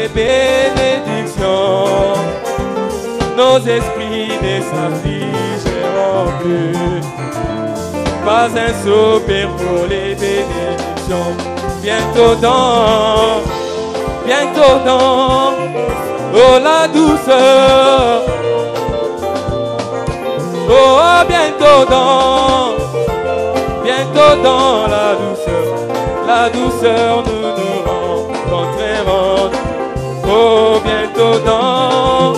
les bénédictions. Nos esprits ne s'affligeront plus. Pas un soupir pour les bénédictions. Bientôt dans, oh la douceur. Oh bientôt dans la douceur nous nous rencontrerons. Oh bientôt dans,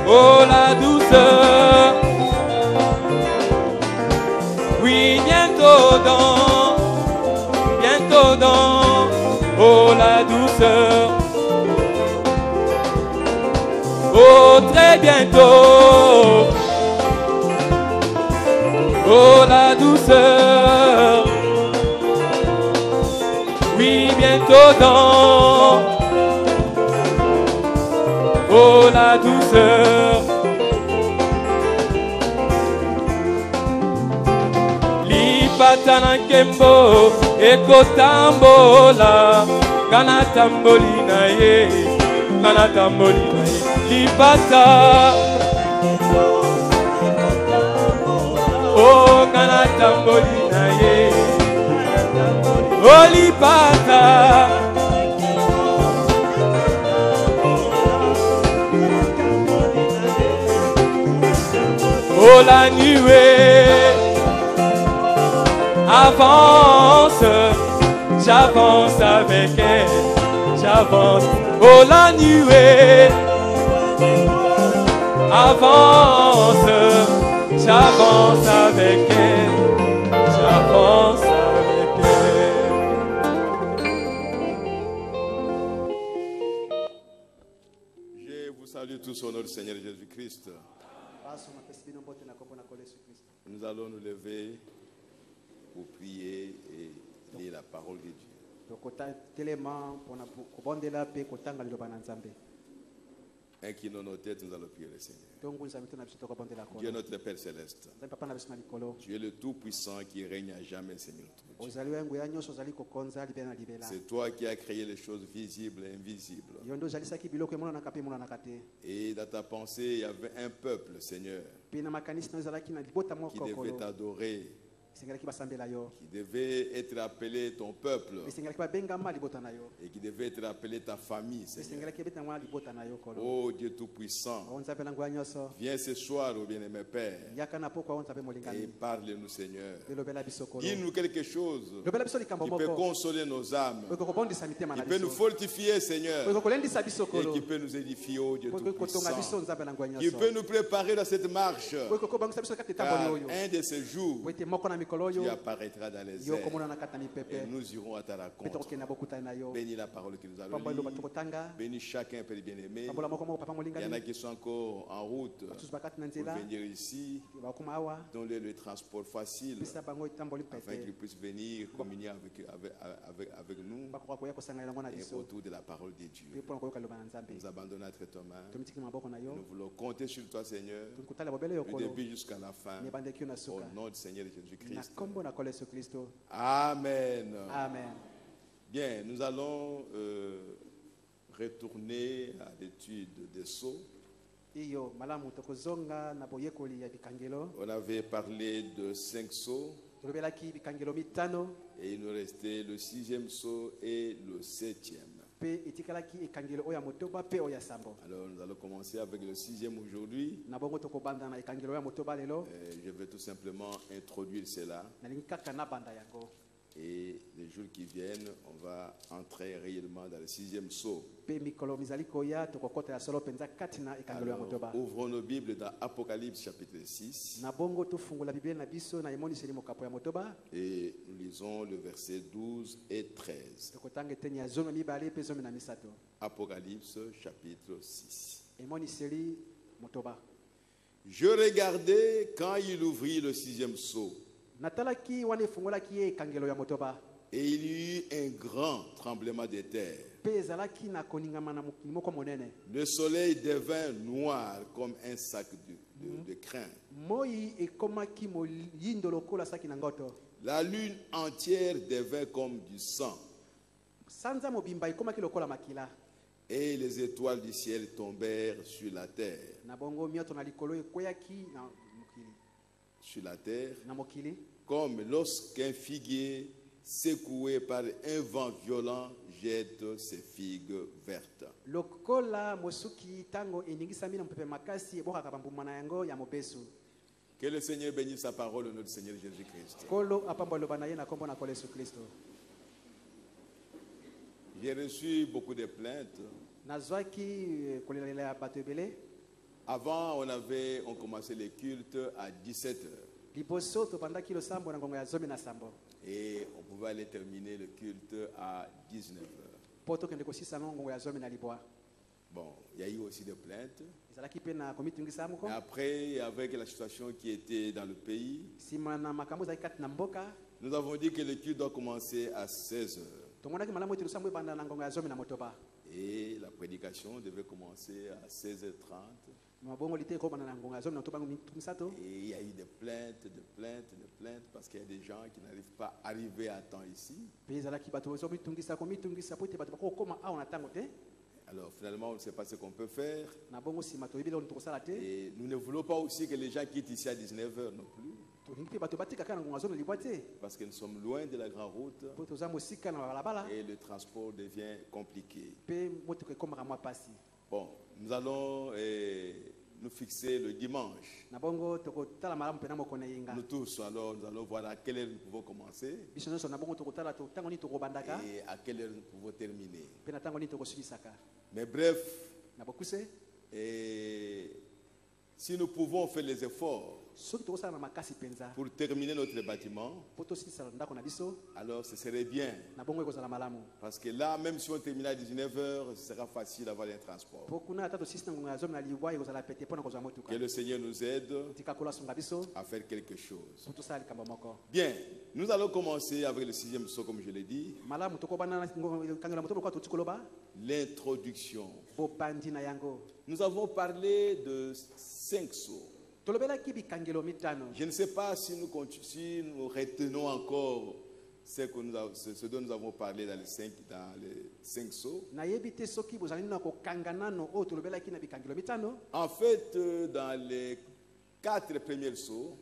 oh la douceur. Oui bientôt dans, oh la douceur. Oh très bientôt, oh la douceur. Oui bientôt dans, oh la douceur. Lipatana kembo ekotambola kana tamboli na ye, kana tamboli na ye. Lipata, oh kana tamboli na ye, oh lipata, oh la nuée avance, j'avance avec elle, j'avance, oh la nuée avance, j'avance avec elle, j'avance avec elle. Je vous salue tous au nom du Seigneur Jésus-Christ. Nous allons nous lever pour prier et lire la parole de Dieu. Inclinons nos têtes, nous allons prier le Seigneur. Dieu notre Père Céleste, tu es le Tout-Puissant qui règne à jamais, Seigneur. C'est toi qui as créé les choses visibles et invisibles. Et dans ta pensée, il y avait un peuple, Seigneur, qui devait t'adorer, qui devait être appelé ton peuple et qui devait être appelé ta famille, Seigneur. Oh Dieu Tout-Puissant, viens ce soir, ô bien-aimé Père, et parle-nous, Seigneur. Dis-nous quelque chose qui peut consoler nos âmes, qui peut nous fortifier, Seigneur, et qui peut nous édifier, ô Dieu Tout-Puissant, qui peut nous préparer dans cette marche, car un de ces jours, tu apparaîtras dans les airs et nous irons à ta rencontre. Bénis la parole que nous allons lire. Bénis chacun, Père bien-aimé. Il y en a qui sont encore en route pour venir ici. Donne-leur le transport facile afin qu'ils puissent venir communier avec nous et autour de la parole de Dieu. Nous abandonnons entre tes mains. Nous voulons compter sur toi, Seigneur, du début jusqu'à la fin. Au nom du Seigneur Jésus-Christ. Amen. Amen. Bien, nous allons retourner à l'étude des sceaux. On avait parlé de 5 sceaux. Et il nous restait le 6e sceau et le 7e. Alors nous allons commencer avec le 6e aujourd'hui. Je vais tout simplement introduire cela. Et les jours qui viennent, on va entrer réellement dans le 6e sceau. Alors, ouvrons nos Bibles dans Apocalypse chapitre 6. Et nous lisons le verset 12 et 13. Apocalypse chapitre 6. Je regardais quand il ouvrit le 6e sceau. Et il y eut un grand tremblement de terre. Le soleil devint noir comme un sac de crin. La lune entière devint comme du sang. Et les étoiles du ciel tombèrent sur la terre. Sur la terre, comme lorsqu'un figuier secoué par un vent violent jette ses figues vertes. Que le Seigneur bénisse sa parole au nom du Seigneur Jésus-Christ. J'ai reçu beaucoup de plaintes. Avant, on commençait les cultes à 17h. Et on pouvait aller terminer le culte à 19h. Bon, il y a eu aussi des plaintes. Et après, avec la situation qui était dans le pays, nous avons dit que le culte doit commencer à 16h. Et la prédication devait commencer à 16h30. Et il y a eu des plaintes, parce qu'il y a des gens qui n'arrivent pas à arriver à temps ici. Alors finalement, on ne sait pas ce qu'on peut faire. Et nous ne voulons pas aussi que les gens quittent ici à 19h non plus. Parce que nous sommes loin de la grande route. Et le transport devient compliqué. Bon, nous allons nous fixer le dimanche. Nous tous, alors, nous allons voir à quelle heure nous pouvons commencer. Et à quelle heure nous pouvons terminer. Mais bref, si nous pouvons faire les efforts pour terminer notre bâtiment, alors ce serait bien. Parce que là, même si on termine à 19h, ce sera facile d'avoir un transport. Que le Seigneur nous aide à faire quelque chose. Bien, nous allons commencer avec le 6e psaume, comme je l'ai dit. L'introduction. Nous avons parlé de 5 sceaux. Je ne sais pas si nous retenons encore ce dont nous avons parlé dans les 5 sceaux. En fait, dans les 4 premiers sceaux,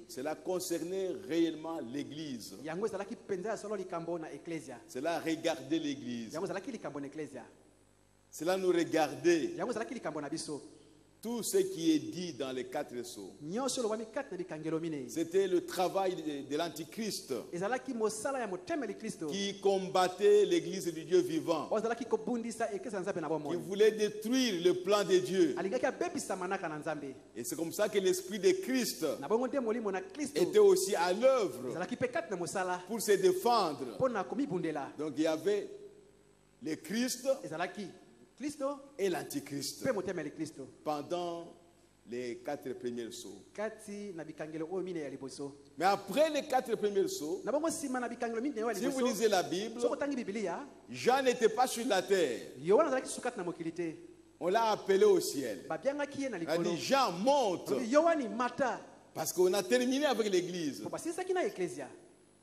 cela concernait réellement l'Église. Cela regardait l'Église. Cela nous regardait. Tout ce qui est dit dans les 4 sceaux, c'était le travail de l'Antichrist qui combattait l'Église du Dieu vivant, qui voulait détruire le plan de Dieu. Et c'est comme ça que l'Esprit de Christ était aussi à l'œuvre pour se défendre. Donc il y avait le Christ et l'Antichrist pendant les 4 premiers sceaux. Mais après les 4 premiers sceaux, si vous lisez la Bible, Jean n'était pas sur la terre. On l'a appelé au ciel. Il a dit Jean monte. Parce qu'on a terminé avec l'Église.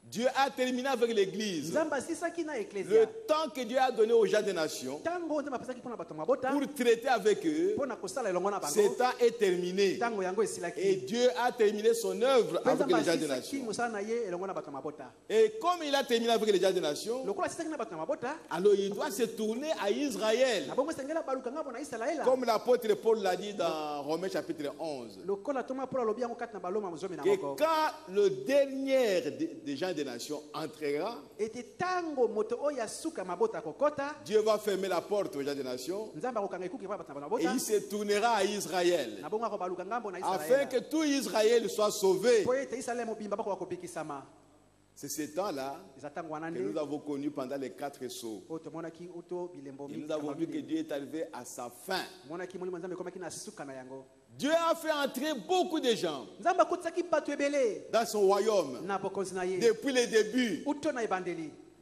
Dieu a terminé avec l'Église. Le temps que Dieu a donné aux gens des nations pour traiter avec eux, ce temps est terminé. Et Dieu a terminé son œuvre avec les gens des nations. Et comme il a terminé avec les gens des nations, alors il doit se tourner à Israël. Comme l'apôtre Paul l'a dit dans Romains chapitre 11. Que quand le dernier des gens des nations entrera, Dieu va fermer la porte aux gens des nations et il se tournera à Israël afin que tout Israël soit sauvé. C'est ce temps-là que nous avons connu pendant les 4 sceaux. Et nous avons vu que Dieu est arrivé à sa fin. Dieu a fait entrer beaucoup de gens dans son royaume depuis le début.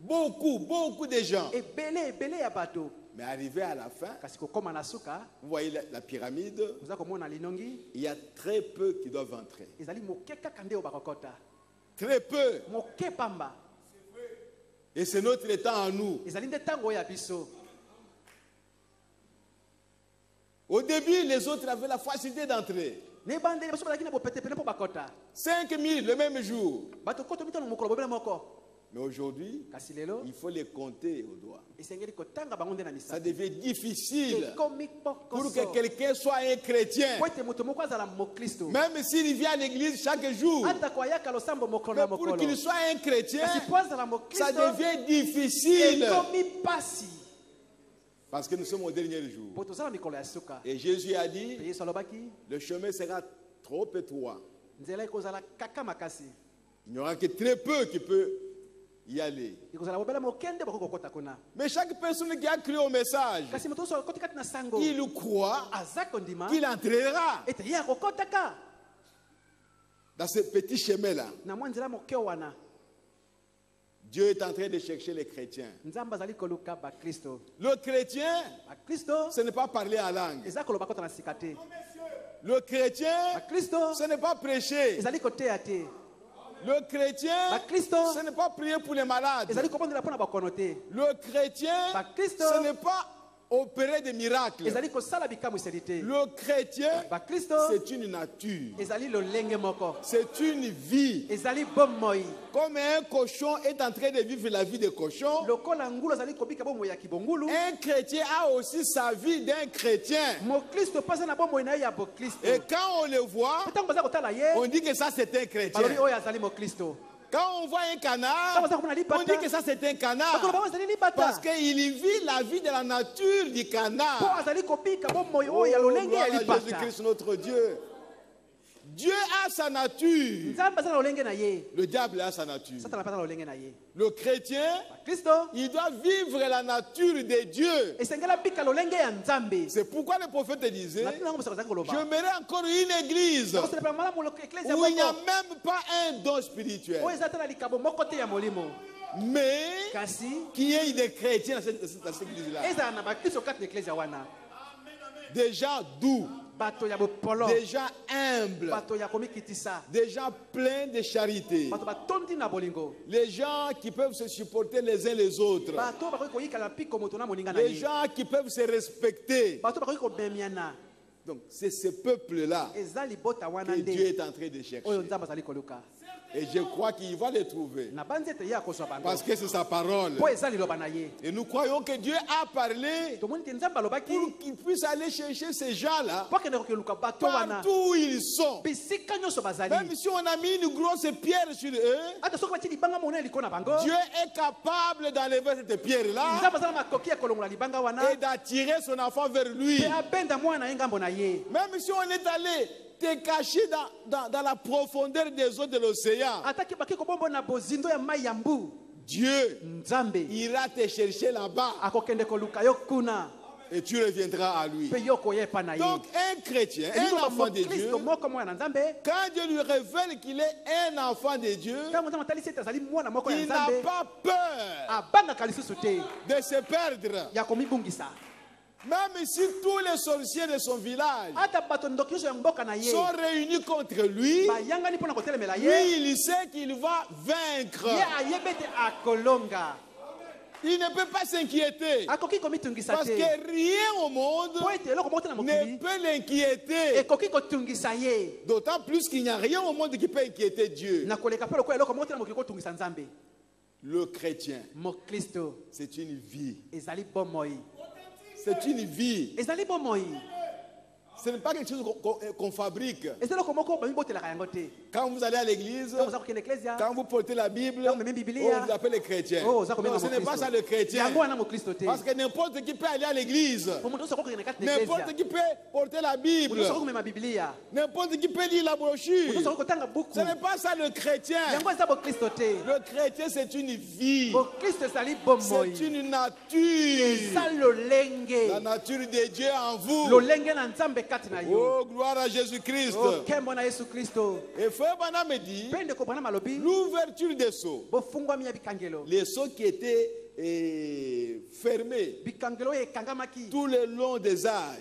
Beaucoup de gens. Mais arrivé à la fin, vous voyez la pyramide, il y a très peu qui doivent entrer. Très peu. Et c'est notre temps à nous. Au début, les autres avaient la facilité d'entrer. 5 000 le même jour. Mais aujourd'hui, il faut les compter au doigt. Ça devient difficile pour que quelqu'un soit un chrétien. Même s'il vient à l'église chaque jour. Mais pour qu'il soit un chrétien, ça devient difficile. Parce que nous sommes au dernier jour. Et Jésus a dit, le chemin sera trop étroit. Il n'y aura que très peu qui peut y aller. Mais chaque personne qui a cru au message, il croit qu'il entrera dans ce petit chemin-là. Dieu est en train de chercher les chrétiens. Le chrétien, ce n'est pas parler en langue. Le chrétien, ce n'est pas prêcher. Le chrétien, ce n'est pas prier pour les malades. Le chrétien, ce n'est pas opérer des miracles. Le chrétien, c'est une nature. C'est une vie. Comme un cochon est en train de vivre la vie de cochon, un chrétien a aussi sa vie d'un chrétien. Et quand on le voit, on dit que ça c'est un chrétien. Quand on voit un canard, on dit que ça c'est un canard. Parce qu'il vit la vie de la nature du canard. Oh, gloire à Jésus-Christ notre Dieu. Dieu a sa nature. Le diable a sa nature. Le chrétien, il doit vivre la nature de Dieu. C'est pourquoi le prophète disait, j'aimerais encore une église où il n'y a même pas un don spirituel, mais qui ait des chrétiens dans cette église-là. Des gens doux, des gens humbles, des gens pleins de charité, les gens qui peuvent se supporter les uns les autres, les gens qui peuvent se respecter. Donc c'est ce peuple-là que Dieu est en train de chercher. Et je crois qu'il va les trouver. Parce que c'est sa parole. Et nous croyons que Dieu a parlé pour qu'ils puissent aller chercher ces gens-là partout où ils sont. Même si on a mis une grosse pierre sur eux, Dieu est capable d'enlever cette pierre-là et d'attirer son enfant vers lui. Même si on est allé te cacher dans la profondeur des eaux de l'océan, Dieu ira te chercher là-bas et tu reviendras à lui. Donc un chrétien, un enfant de Dieu, quand Dieu lui révèle qu'il est un enfant de Dieu, il n'a pas peur de se perdre. Même si tous les sorciers de son village sont réunis contre lui, lui il sait qu'il va vaincre. Il ne peut pas s'inquiéter. Parce que rien au monde ne peut l'inquiéter. D'autant plus qu'il n'y a rien au monde qui peut inquiéter Dieu. Le chrétien, c'est une vie. C'est une vie. Ce n'est pas quelque chose qu'on fabrique. Quand vous allez à l'église, quand vous portez la Bible, on vous appelle les chrétiens. Non, ce n'est pas ça le chrétien. Parce que n'importe qui peut aller à l'église. N'importe qui peut porter la Bible. N'importe qui peut lire la brochure. Ce n'est pas ça le chrétien. Le chrétien, c'est une vie. C'est une nature. La nature de Dieu en vous. Oh, gloire à Jésus-Christ. Et Frère Branham me dit, l'ouverture des sceaux, les sceaux qui étaient fermés tout le long des âges.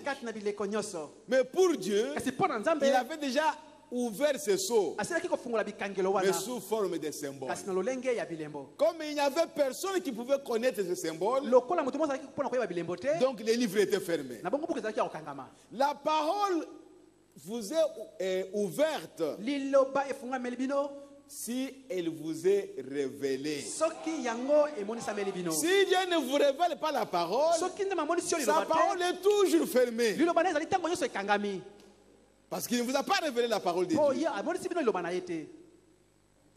Mais pour Dieu, il avait déjà ouvert ce sceau, mais sous forme de symbole. Comme il n'y avait personne qui pouvait connaître ce symbole, donc le livre était fermé. La parole vous est ouverte si elle vous est révélée. Si Dieu ne vous révèle pas la parole, sa parole est toujours fermée. Parce qu'il ne vous a pas révélé la parole de Dieu.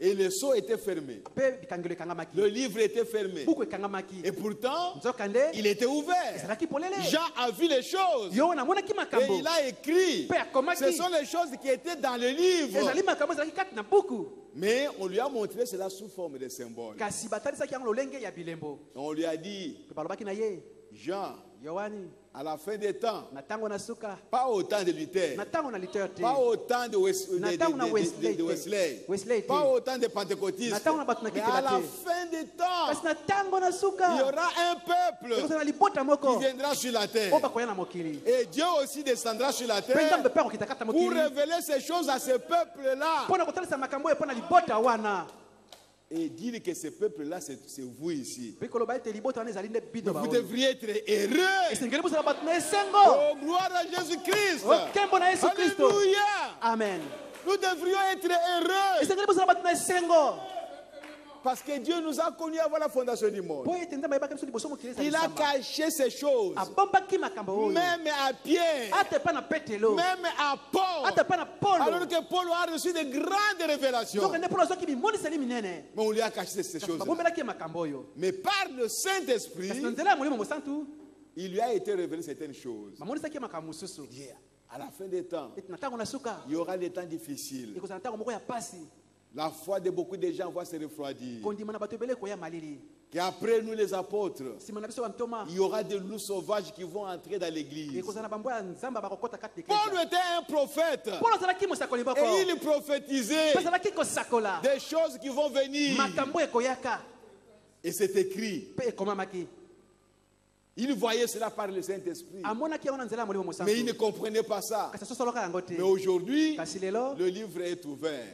Et le sceau était fermé. Le livre était fermé. Et pourtant, il était ouvert. Jean a vu les choses. Et il a écrit. Ce sont les choses qui étaient dans le livre. Mais on lui a montré cela sous forme de symbole. On lui a dit, Jean, à la fin des temps, pas autant de Luther, pas autant de Wesley, pas autant de pentecôtistes, mais à la fin des temps, il y aura un peuple qui viendra sur la terre. Et Dieu aussi descendra sur la terre pour révéler ces choses à ce peuple-là. Et dire que ce peuple-là, c'est vous ici. Vous devriez être heureux. Oh, gloire à Jésus-Christ. Alléluia. Amen. Nous devrions être heureux. Parce que Dieu nous a connus avant la fondation du monde. Il a caché ces choses. Même à Pierre. Même à Paul. Alors que Paul a reçu de grandes révélations. Mais on lui a caché ces choses. Mais par le Saint-Esprit, il lui a été révélé certaines choses. À la fin des temps, il y aura des temps difficiles. La foi de beaucoup de gens va se refroidir. Qu'après nous les apôtres, il y aura des loups sauvages qui vont entrer dans l'église. Paul était un prophète. Et il prophétisait des choses qui vont venir. Et c'est écrit. Il voyait cela par le Saint-Esprit. Mais il ne comprenait pas ça. Mais aujourd'hui, le livre est ouvert.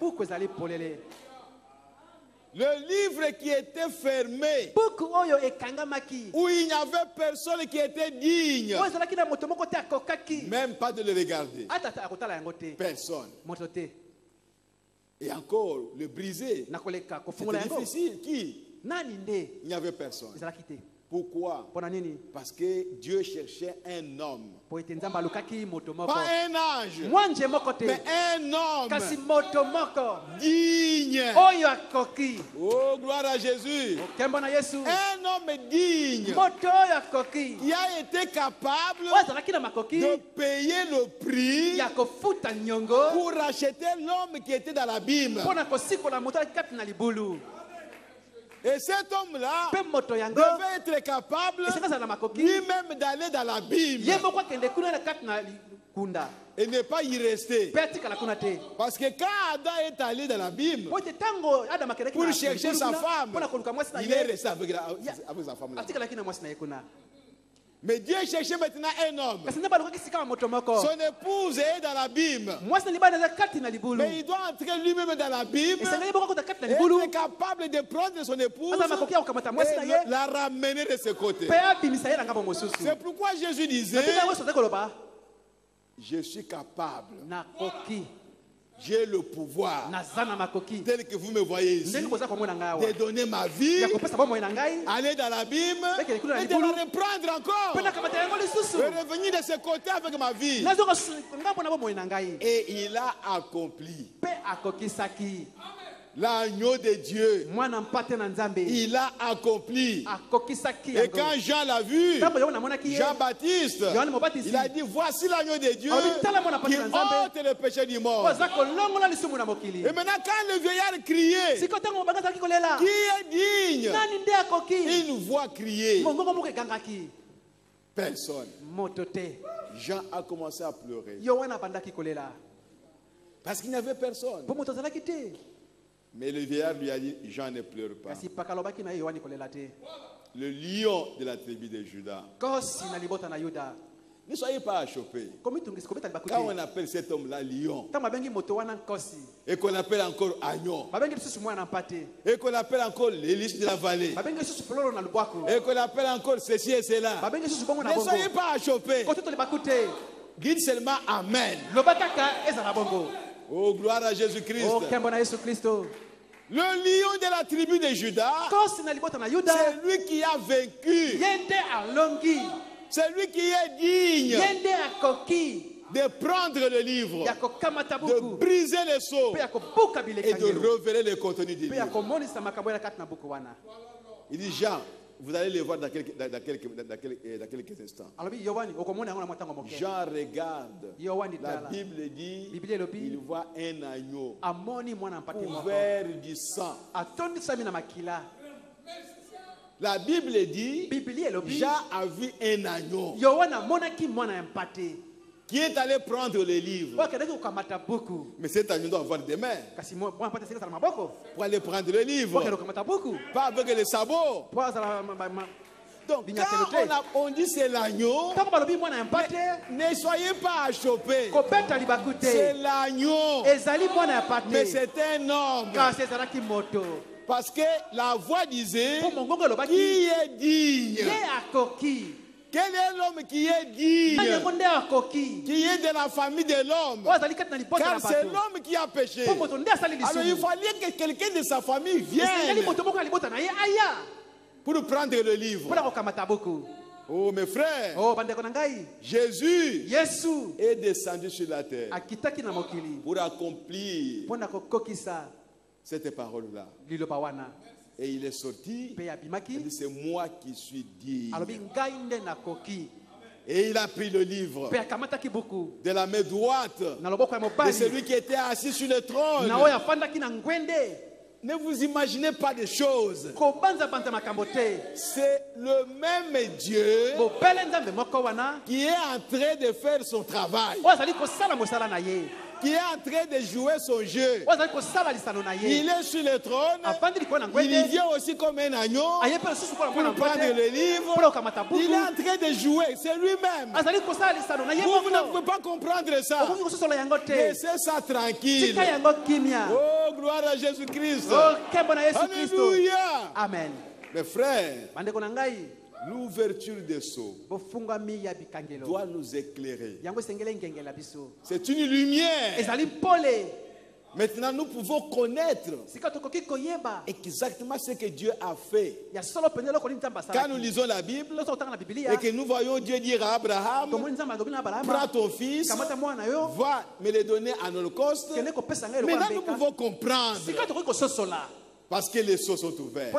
Le livre qui était fermé, où il n'y avait personne qui était digne, même pas de le regarder. Personne. Et encore, le briser, c'était difficile. Qui? Il n'y avait personne. Pourquoi? Parce que Dieu cherchait un homme. Pas un ange, mais un homme digne. Oh, gloire à Jésus. Un homme digne qui a été capable de payer le prix pour racheter l'homme qui était dans l'abîme. Et cet homme-là devait être capable lui-même d'aller dans l'abîme et ne pas y rester. Parce que quand Adam est allé dans l'abîme pour chercher sa femme, il est resté avec sa femme là. Mais Dieu cherchait maintenant un homme. Son épouse est dans l'abîme. Mais il doit entrer lui-même dans l'abîme et être capable de prendre son épouse et la ramener de ce côté. C'est pourquoi Jésus disait, je suis capable. J'ai le pouvoir, tel que vous me voyez ici, de donner ma vie, aller dans l'abîme et de la reprendre encore. De revenir de ce côté avec ma vie. Et il a accompli. L'agneau de Dieu, il a accompli. Et quand Jean l'a vu, Jean-Baptiste, il a dit, voici l'agneau de Dieu qui ôte le péché du monde. Et maintenant quand le vieillard criait, qui est digne? Une voix criait. Personne. Jean a commencé à pleurer. Parce qu'il n'y avait personne. Mais le vieillard lui a dit, Jean, ne pleure pas. Le lion de la tribu de Juda, Ne soyez pas achoppés. Quand on appelle cet homme-là lion, et qu'on appelle encore agneau, et qu'on appelle encore l'hélice de la vallée, et qu'on appelle encore ceci et cela, ne soyez pas achoppés. Dites seulement Amen. Oh, gloire à Jésus-Christ. Le lion de la tribu de Juda, c'est lui qui a vaincu. C'est lui qui est digne de prendre le livre, de briser les sceaux et de révéler le contenu du livre. Il dit Jean, vous allez le voir dans quelques instants. Jean regarde, la Bible dit, il voit un agneau couvert du sang. La Bible dit, Jean a vu un agneau qui est allé prendre le livre. Mais cet agneau doit avoir des mains pour aller prendre le livre, pas avec les sabots. Donc quand on dit c'est l'agneau, ne soyez pas achoppés. C'est l'agneau, mais c'est un homme. Parce que la voix disait, qui est digne? Quel est l'homme qui est digne? Qui est de la famille de l'homme? Car c'est l'homme qui a péché. Alors il fallait que quelqu'un de sa famille vienne pour prendre le livre. Oh mes frères, Jésus est descendu sur la terre pour accomplir cette parole-là. Et il est sorti. Il dit c'est moi qui suis digne. Et il a pris le livre de la main droite de celui qui était assis sur le trône. Ne vous imaginez pas des choses. C'est le même Dieu qui est en train de faire son travail, qui est en train de jouer son jeu. Il est sur le trône. Il vient aussi comme un agneau pour prendre le livre. Il est en train de jouer. C'est lui-même. Vous ne pouvez pas comprendre ça. Laissez ça tranquille. Oh, gloire à Jésus-Christ. Alléluia. Amen. Mes frères, l'ouverture des sceaux doit nous éclairer. C'est une lumière. Maintenant, nous pouvons connaître exactement ce que Dieu a fait. Quand nous lisons la Bible et que nous voyons Dieu dire à Abraham, prends ton fils, va me le donner en holocauste. Maintenant, nous pouvons comprendre parce que les sceaux sont ouverts.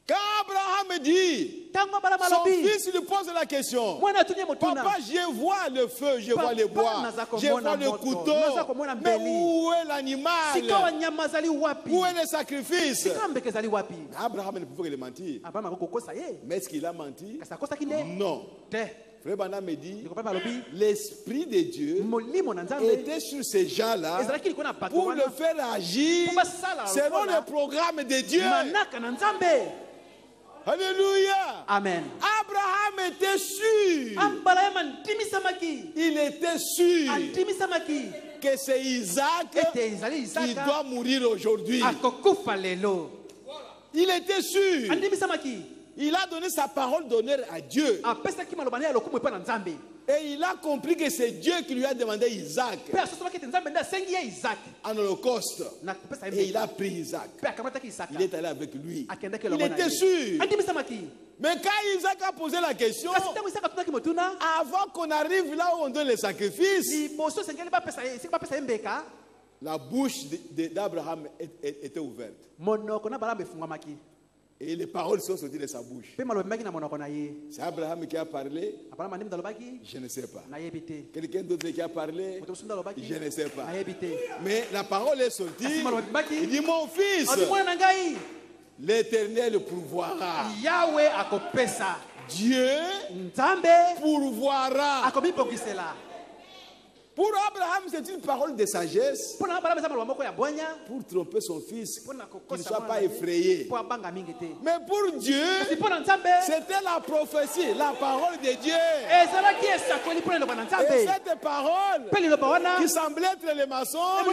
Quand Abraham dit, son fils lui pose la question, papa, je vois le feu, je vois le bois, je vois le couteau, mais où est l'animal? Où est le sacrifice? Abraham ne pouvait pas le mentir. Mais est-ce qu'il a menti? Non. Frère Bana me dit, l'Esprit de Dieu était sur ces gens-là pour le faire agir selon le programme de Dieu. Alléluia. Amen. Abraham était sûr. Il était sûr que c'est Isaac qui doit mourir aujourd'hui. Il était sûr. Il a donné sa parole d'honneur à Dieu. Et il a compris que c'est Dieu qui lui a demandé Isaac en holocauste. Et il a pris Isaac. Il est allé avec lui. Il était sûr. Mais quand Isaac a posé la question, avant qu'on arrive là où on donne les sacrifices, la bouche d'Abraham était ouverte. Et les paroles sont sorties de sa bouche. C'est Abraham qui a parlé. Je ne sais pas. Quelqu'un d'autre qui a parlé. Je ne sais pas. Mais la parole est sortie. Il dit, mon fils, l'Éternel pourvoira. Dieu pourvoira. Pour Abraham, c'est une parole de sagesse pour tromper son fils, qu'il ne soit pas effrayé. Mais pour Dieu, c'était la prophétie, la parole de Dieu. Et cette parole, qui semblait être le mensonge,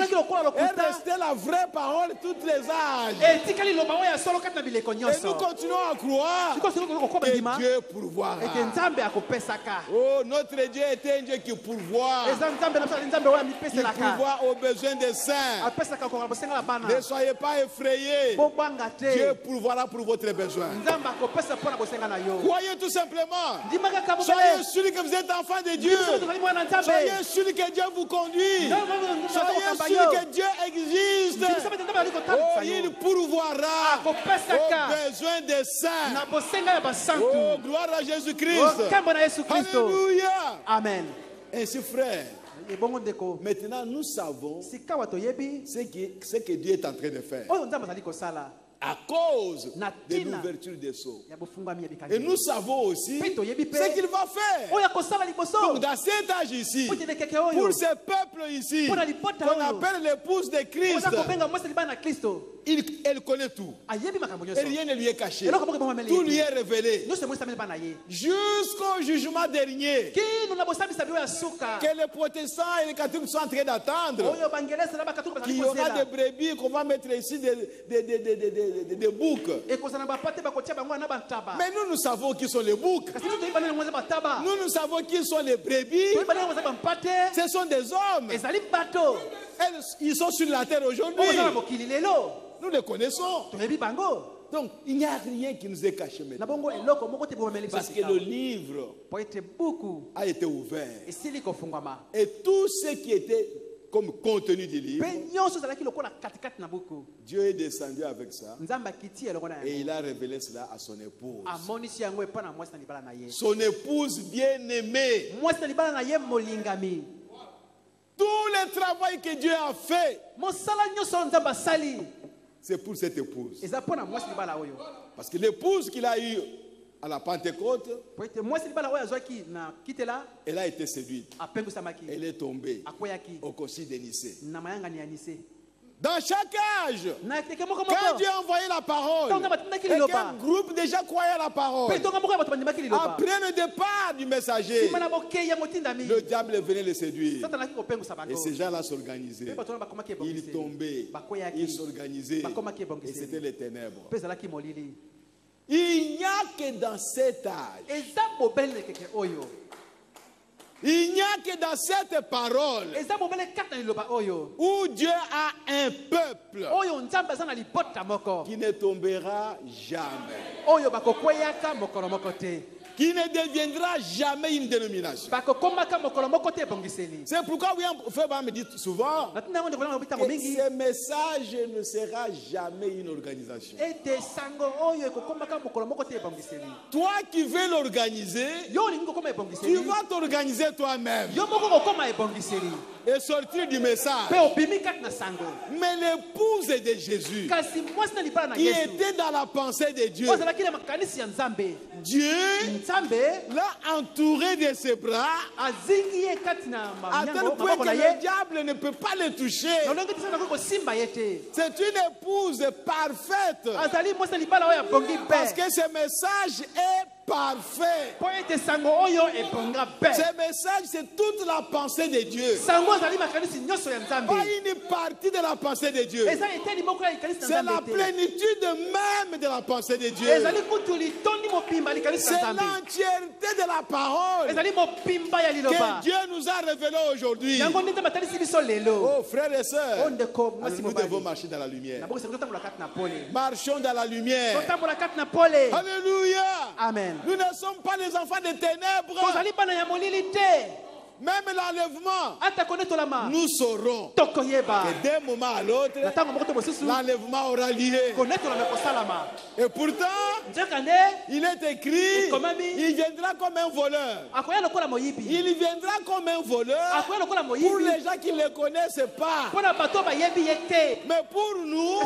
est restée la vraie parole de tous les âges. Et nous continuons à croire que Dieu pourvoira. Oh, notre Dieu était un Dieu qui pourvoit. Qui pourvoit aux besoins des saints. Ne soyez pas effrayés. Dieu pourvoira pour votre besoin. Croyez tout simplement. Soyez sûr que vous êtes enfant de Dieu. Soyez sûr que Dieu vous conduit. Soyez sûr que Dieu existe. Oh, il pourvoira aux besoins des saints. Oh, gloire à Jésus-Christ. Alléluia. Amen. Ainsi, frère, maintenant nous savons ce que Dieu est en train de faire à cause de l'ouverture des sceaux. Et nous savons aussi ce qu'il va faire. Donc dans cet âge ici, pour ce peuple ici, qu'on appelle l'épouse de Christ, elle connaît tout. Et rien ne lui est caché. Tout lui est révélé. Jusqu'au jugement dernier, que les protestants et les catholiques sont en train d'attendre, qu'il y aura des brebis qu'on va mettre ici, des boucs. Mais nous savons qui sont les boucs. Nous savons qui sont les brebis. Ce sont des hommes. Ils sont sur la terre aujourd'hui. Nous les connaissons. Donc, il n'y a rien qui nous est caché maintenant. Parce que le livre a été ouvert. Et tout ce qui était comme contenu du livre, Dieu est descendu avec ça. Et il a révélé cela à son épouse. Son épouse bien-aimée. Tout le travail que Dieu a fait, c'est pour cette épouse. Parce que l'épouse qu'il a eue à la Pentecôte, elle a été séduite. Elle est tombée au concile de Nicée. Dans chaque âge, quand Dieu a envoyé la parole, et qu'un groupe déjà croyait à la parole, après le départ du messager, le diable venait le séduire. Et ces gens-là s'organisaient. Ils tombaient, ils s'organisaient. Et c'était les ténèbres. Il n'y a que dans cet âge, il n'y a que dans cette parole où Dieu a un peuple qui ne tombera jamais, qui ne deviendra jamais une dénomination. C'est pourquoi William Faber me dit souvent que ce message ne sera jamais une organisation. Toi qui veux l'organiser, tu vas t'organiser toi-même et sortir du message. Mais l'épouse de Jésus, qui était dans la pensée de Dieu, Dieu l'a entouré de ses bras à tel point que le diable ne peut pas le toucher. C'est une épouse parfaite. Parce que ce message est parfait. Ce message, c'est toute la pensée de Dieu. Pas une partie de la pensée de Dieu. C'est la plénitude même de la pensée de Dieu. C'est l'entièreté de la parole que Dieu nous a révélé aujourd'hui. Oh frères et sœurs, nous devons marcher dans la lumière. Marchons dans la lumière. Alléluia. Amen. Nous ne sommes pas les enfants des ténèbres. Même l'enlèvement, nous saurons que d'un moment à l'autre, l'enlèvement aura lieu. Et pourtant, il est écrit, il viendra comme un voleur. Il viendra comme un voleur pour les gens qui ne le connaissent pas. Mais pour nous,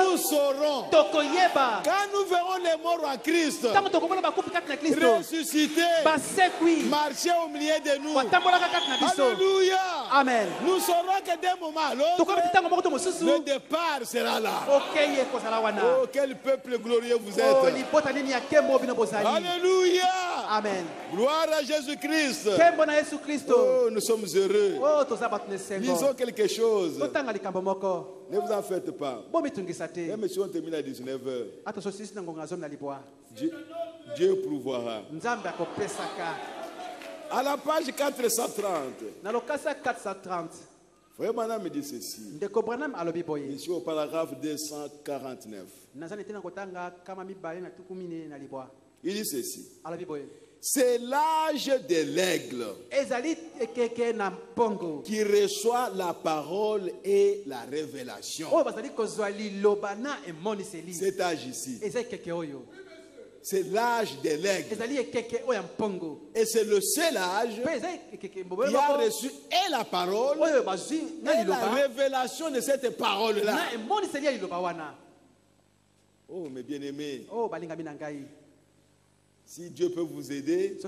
nous saurons. Quand nous verrons les morts en Christ ressuscités, marcher au milieu de nous, Alléluia. Amen. Nous saurons que d'un moment à l'autre, le départ sera là. Oh, quel peuple glorieux vous êtes. Alléluia. Amen. Gloire à Jésus-Christ. Oh, nous sommes heureux. Lisons quelque chose. Ne vous en faites pas. Même si on termine à 19h, Dieu pourvoira. À la page 430, Frère Branham me dit ceci. Ici au paragraphe 249. Il dit ceci. C'est l'âge de l'aigle qui reçoit la parole et la révélation. Cet âge ici, c'est l'âge de l'aigle. Et c'est le seul âge qui a reçu et la parole et la révélation de cette parole-là. Oh, mes bien-aimés, si Dieu peut vous aider,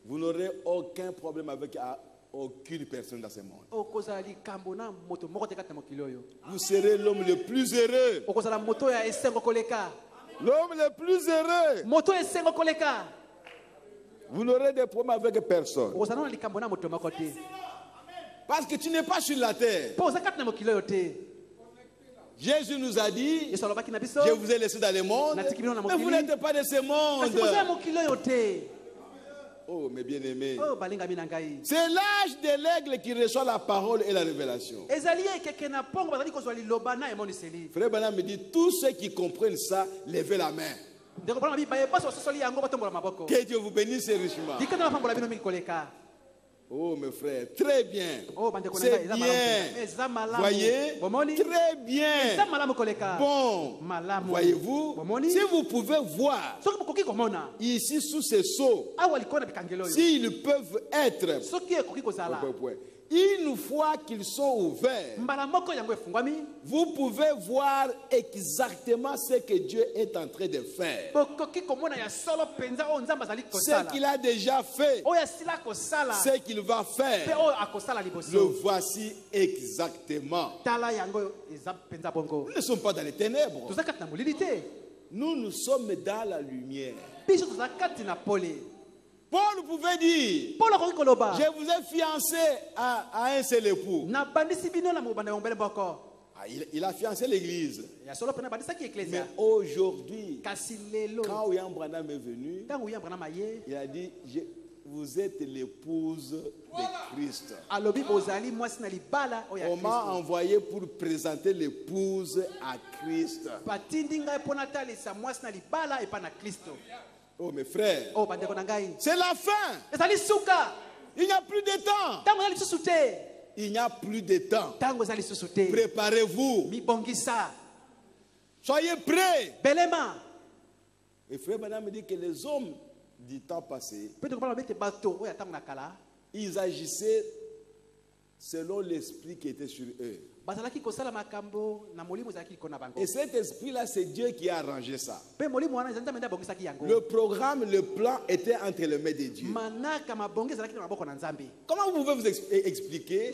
vous n'aurez aucun problème avec aucune personne dans ce monde. Vous serez l'homme le plus heureux. L'homme le plus heureux. Vous n'aurez de problème avec personne. Parce que tu n'es pas sur la terre. Jésus nous a dit, je vous ai laissé dans le monde, mais vous n'êtes pas de ce monde. Oh, mes bien-aimés, c'est l'âge de l'aigle qui reçoit la parole et la révélation. Frère Branham me dit, tous ceux qui comprennent ça, levez la main. Que Dieu vous bénisse richement. Oh mes frères, très bien. C'est bien. Voyez, très bien. Bon, voyez-vous, si vous pouvez voir ici sous ces sceaux, s'ils peuvent être, une fois qu'ils sont ouverts, vous pouvez voir exactement ce que Dieu est en train de faire. Ce qu'il a déjà fait, ce qu'il va faire, le voici exactement. Nous ne sommes pas dans les ténèbres. Nous sommes dans la lumière. Paul pouvait dire, je vous ai fiancé à un seul époux. Il a fiancé l'église. Mais aujourd'hui, quand William Branham est venu, il a dit, vous êtes l'épouse de Christ. On m'a envoyé pour présenter l'épouse à Christ. Oh mes frères, c'est la fin. Il n'y a plus de temps. Il n'y a plus de temps. Préparez-vous. Soyez prêts. Et frère Branham me dit que les hommes du temps passé, ils agissaient selon l'esprit qui était sur eux. Et cet esprit-là, c'est Dieu qui a arrangé ça. Le programme, le plan était entre les mains de Dieu. Comment vous pouvez vous expliquer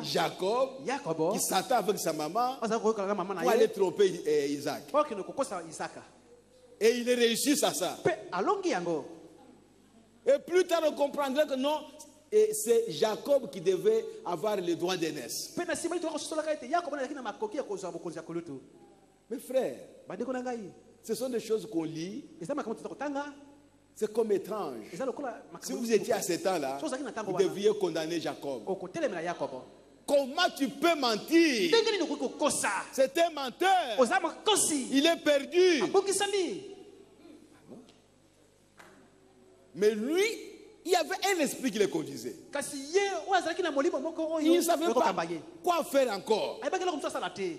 Jacob qui s'attend avec sa maman pour aller tromper Isaac? Et il réussit à ça. Et plus tard, on comprendrait que non, et c'est Jacob qui devait avoir le droit d'aînesse. Mes frères, ce sont des choses qu'on lit. C'est comme étrange. Si vous étiez à ce temps-là, vous deviez condamner Jacob. Comment tu peux mentir? C'est un menteur. Il est perdu. Mais lui, il y avait un esprit qui le conduisait. Il ne savait pas quoi faire encore.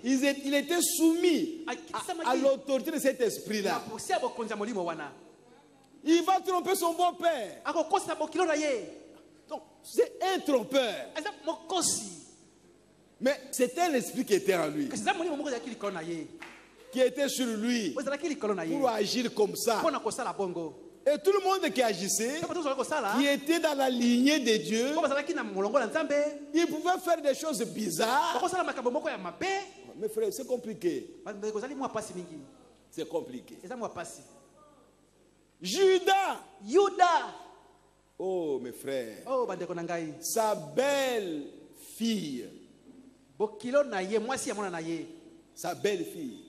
Il était soumis à l'autorité de cet esprit-là. Il va tromper son beau-père. Donc, c'est un trompeur. Mais c'était l'esprit qui était en lui, qui était sur lui pour agir comme ça. Et tout le monde qui agissait, qui était dans la lignée de Dieu, il pouvait faire des choses bizarres. Mais frère, c'est compliqué. C'est compliqué. Judas. Oh, mes frères. Sa belle fille. Sa belle fille.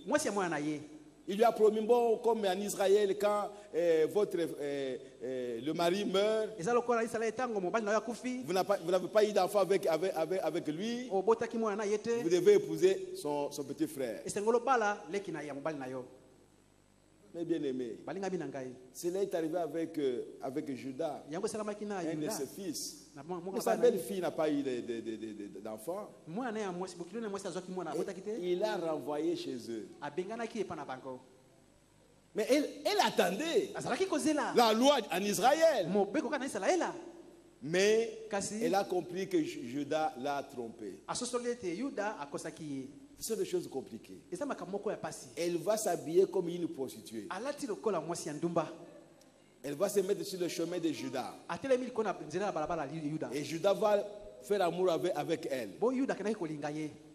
Il lui a promis, bon, comme en Israël, quand le mari meurt, vous n'avez pas eu d'enfant avec lui, vous devez épouser son petit frère. Mais bien aimé, cela est arrivé avec Judas, un de ses fils. Mais sa belle-fille n'a pas eu d'enfant. Il a renvoyé chez eux. Mais elle attendait la loi en Israël. Mais elle a compris que Judas l'a trompé. Ce sont des choses compliquées. Elle va s'habiller comme une prostituée. Elle va se mettre sur le chemin de Judas. Et Judas va faire amour avec elle.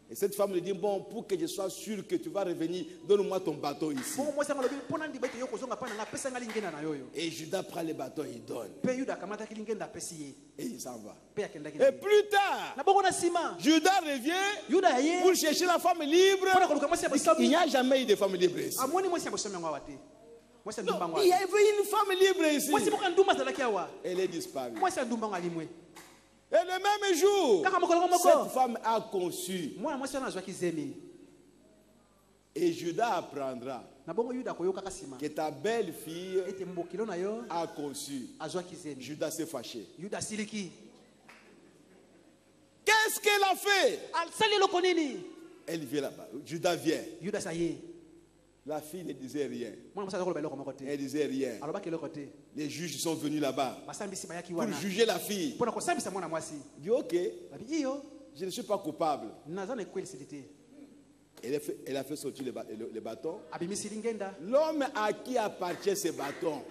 Et cette femme lui dit, bon, pour que je sois sûr que tu vas revenir, donne-moi ton bâton ici. Et Judas prend le bâton et il donne. Et il s'en va. Et plus tard, Judas revient pour chercher la femme libre. Il n'y a jamais eu de femme libre ici. Non, il y avait une femme libre ici. Elle est disparue. Et le même jour, cette femme a conçu. Et Judas apprendra que ta belle-fille a conçu. Judas s'est fâché. Qu'est-ce qu'elle a fait? Elle vient là-bas. Judas vient. La fille ne disait rien. Elle disait rien. Les juges sont venus là-bas pour juger la fille. Il dit, ok, je ne suis pas coupable. Elle a fait sortir le bâton. L'homme à qui appartient ce bâton?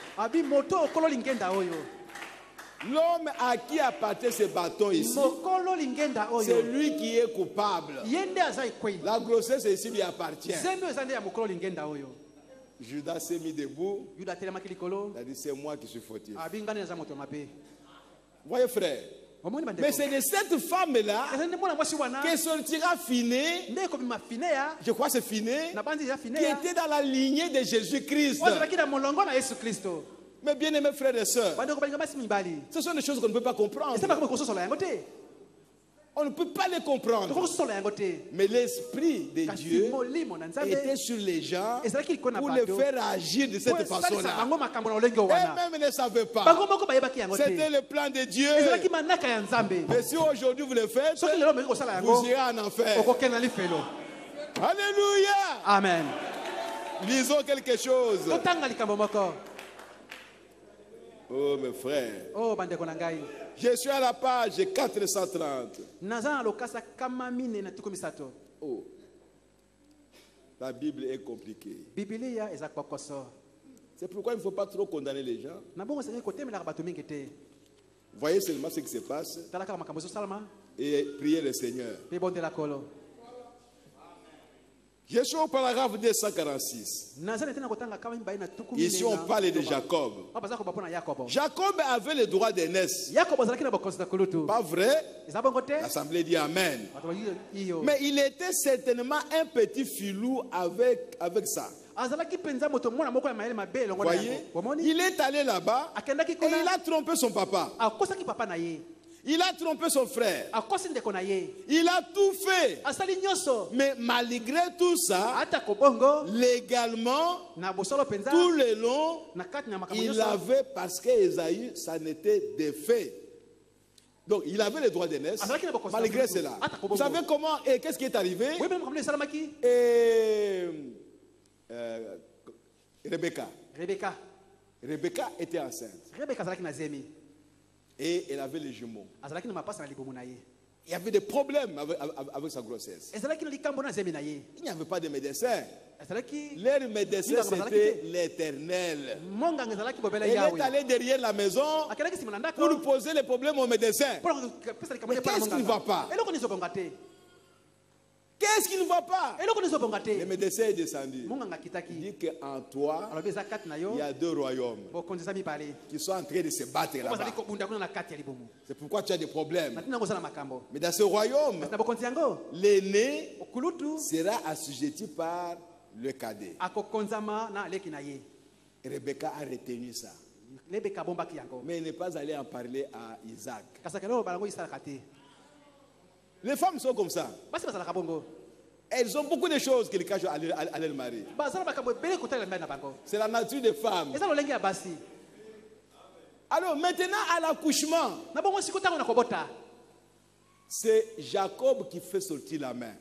L'homme à qui appartient ce bâton ici, c'est lui qui est coupable. La grossesse ici lui appartient. Judas s'est mis debout. Il a dit, c'est moi qui suis fautif. Voyez frère, mais c'est de cette femme-là qui sortira Finé, je crois que c'est Finé, qui était dans la lignée de Jésus-Christ. Mais bien aimés frères et sœurs, ce sont des choses qu'on ne peut pas comprendre. On ne peut pas les comprendre. Mais l'Esprit de Dieu était sur les gens pour les faire agir de cette façon-là. Eux-mêmes ne savaient pas. C'était le plan de Dieu. Mais si aujourd'hui vous le faites, vous irez en enfer. Alléluia. Amen. Lisons quelque chose. Oh mes frères. Je suis à la page 430. Oh. La Bible est compliquée. C'est pourquoi il ne faut pas trop condamner les gens. Voyez seulement ce qui se passe et priez le Seigneur. Je suis au paragraphe 246. Ici, on parle de Jacob. Jacob avait le droit d'aînesse. Pas vrai? L'Assemblée dit Amen. Mais il était certainement un petit filou avec ça. Voyez, il est allé là-bas et il a trompé son papa. Il a trompé son frère. Il a tout fait. Mais malgré tout ça, légalement, tout le long, il avait, parce qu'Ésaü, ça n'était défait. Donc, il avait le droit d'aînesse, malgré cela. Vous savez comment, et qu'est-ce qui est arrivé? Rebecca était enceinte. Et elle avait les jumeaux. Il y avait des problèmes avec sa grossesse. Il n'y avait pas de médecin. Leur médecin, c'était l'Éternel. Il est allé derrière la maison pour poser les problèmes au médecin. Mais qu'est-ce qui ne va pas? Qu'est-ce qui ne va pas? Le médecin est descendu. Il dit qu'en toi, il y a deux royaumes qui sont en train de se battre là-bas. C'est pourquoi tu as des problèmes. Mais dans ce royaume, l'aîné sera assujetti par le cadet. Rebecca a retenu ça. Mais il n'est pas allé en parler à Isaac. Les femmes sont comme ça. Elles ont beaucoup de choses qu'elles cachent à leur mari. C'est la nature des femmes. Alors maintenant à l'accouchement, c'est Jacob qui fait sortir la main.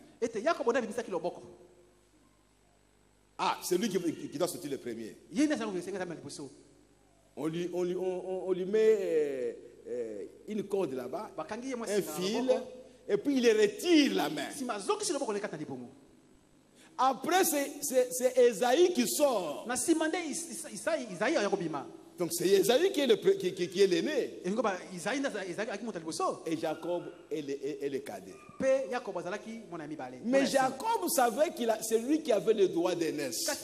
Ah, c'est lui qui doit sortir le premier. On lui met une corde là-bas, un fil. Et puis il retire la main. Après, c'est Esaïe qui sort. Donc c'est Esaïe qui est l'aîné. Et Jacob est le cadet. Mais Jacob savait que c'est lui qui avait le droit d'aînesse. Parce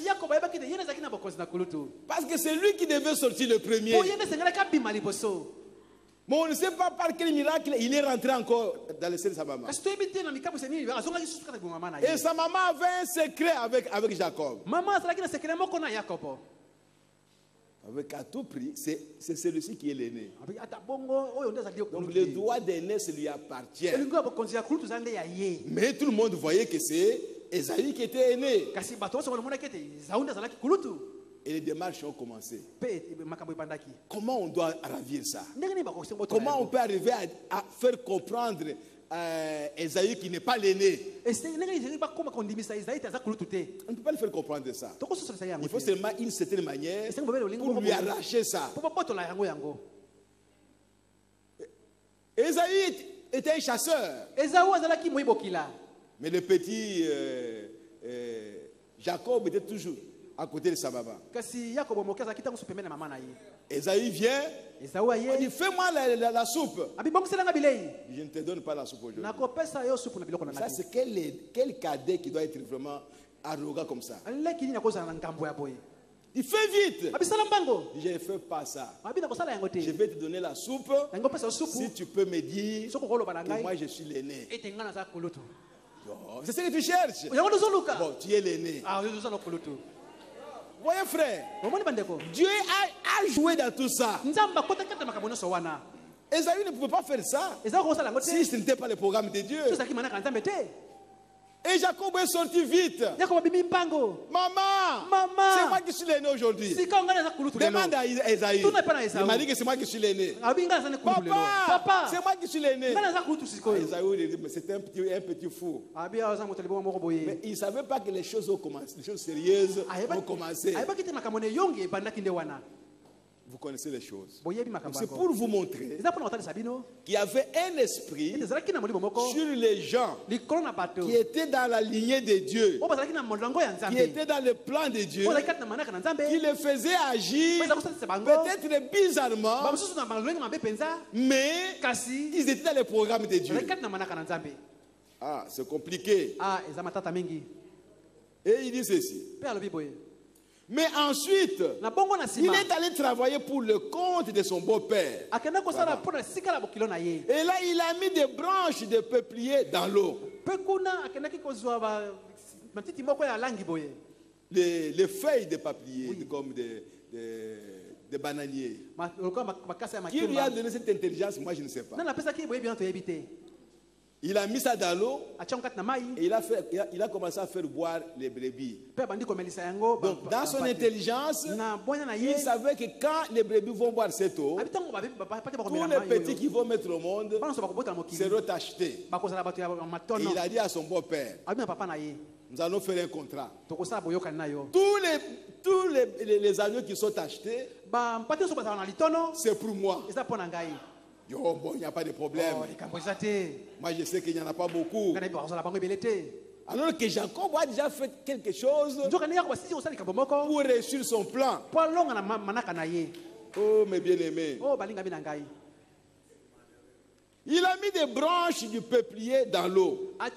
que c'est lui qui devait sortir le premier. Mais on ne sait pas par quel miracle il est rentré encore dans le sein de sa maman. Et sa maman avait un secret avec Jacob. Avec à tout prix, c'est celui-ci qui est l'aîné. Donc le droit d'aînesse lui appartient. Mais tout le monde voyait que c'est Esaïe qui était aîné. Et les démarches ont commencé. Comment on doit ravir ça? Comment on peut arriver à faire comprendre Esaïe qui n'est pas l'aîné? On ne peut pas le faire comprendre ça. Il faut seulement une certaine manière pour lui arracher ça. Esaïe était un chasseur. Mais le petit Jacob était toujours à côté de sa maman. Esaïe vient. On dit fais-moi la soupe. Je ne te donne pas la soupe aujourd'hui. Ça c'est quel cadet qui doit être vraiment arrogant comme ça? Il fait vite. Je ne fais pas ça. Je vais te donner la soupe si tu peux me dire que moi je suis l'aîné. C'est ce que tu cherches. Bon, tu es l'aîné. Voyez frère, Dieu a joué dans tout ça. Esaïe ne pouvait pas faire ça si ce n'était pas le programme de Dieu. Et Jacob est sorti vite. Maman, c'est moi qui suis l'aîné aujourd'hui. Demande à Esaïe. Il m'a dit que c'est moi qui suis l'aîné. Papa, c'est moi qui suis l'aîné. Esaïe, c'était un petit fou. Mais il ne savait pas que les choses ont commencé, les choses sérieuses ont commencé. Vous connaissez les choses. C'est pour vous montrer qu'il y avait un esprit sur les gens qui étaient dans la lignée de Dieu, qui étaient dans le plan de Dieu, qui les faisait agir peut-être bizarrement, mais ils étaient dans le programme de Dieu. Ah, c'est compliqué. Et il dit ceci. Mais ensuite, il est allé travailler pour le compte de son beau-père. Et là, il a mis des branches de peuplier dans l'eau. Les feuilles de peuplier, comme des bananiers. Qui lui a donné cette intelligence? Moi, je ne sais pas. Il a mis ça dans l'eau et il a commencé à faire boire les brebis. Donc, dans son intelligence, il savait que quand les brebis vont boire cette eau, tous les petits qui vont mettre au monde seront achetés. Et il a dit à son beau-père, nous allons faire un contrat. Tous les agneaux qui sont achetés, c'est pour moi. Oh, bon, il n'y a pas de problème. Moi, je sais qu'il n'y en a pas beaucoup. Alors que Jacob a déjà fait quelque chose pour réussir son plan. Oh, mes bien-aimés. Il a mis des branches du peuplier dans l'eau pour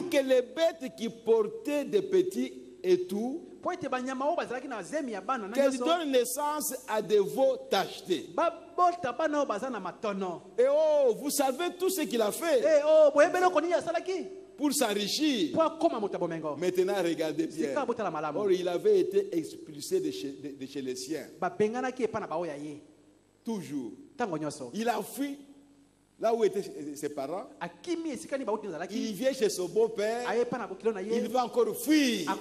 que les bêtes qui portaient des petits étous, qu'elles donnent naissance à des veaux tachetés. Et oh, vous savez tout ce qu'il a fait pour s'enrichir. Maintenant, regardez bien. Or, il avait été expulsé de chez les siens. Toujours. Il a fui là où étaient ses parents. Il vient chez son beau-père. Il va encore fuir.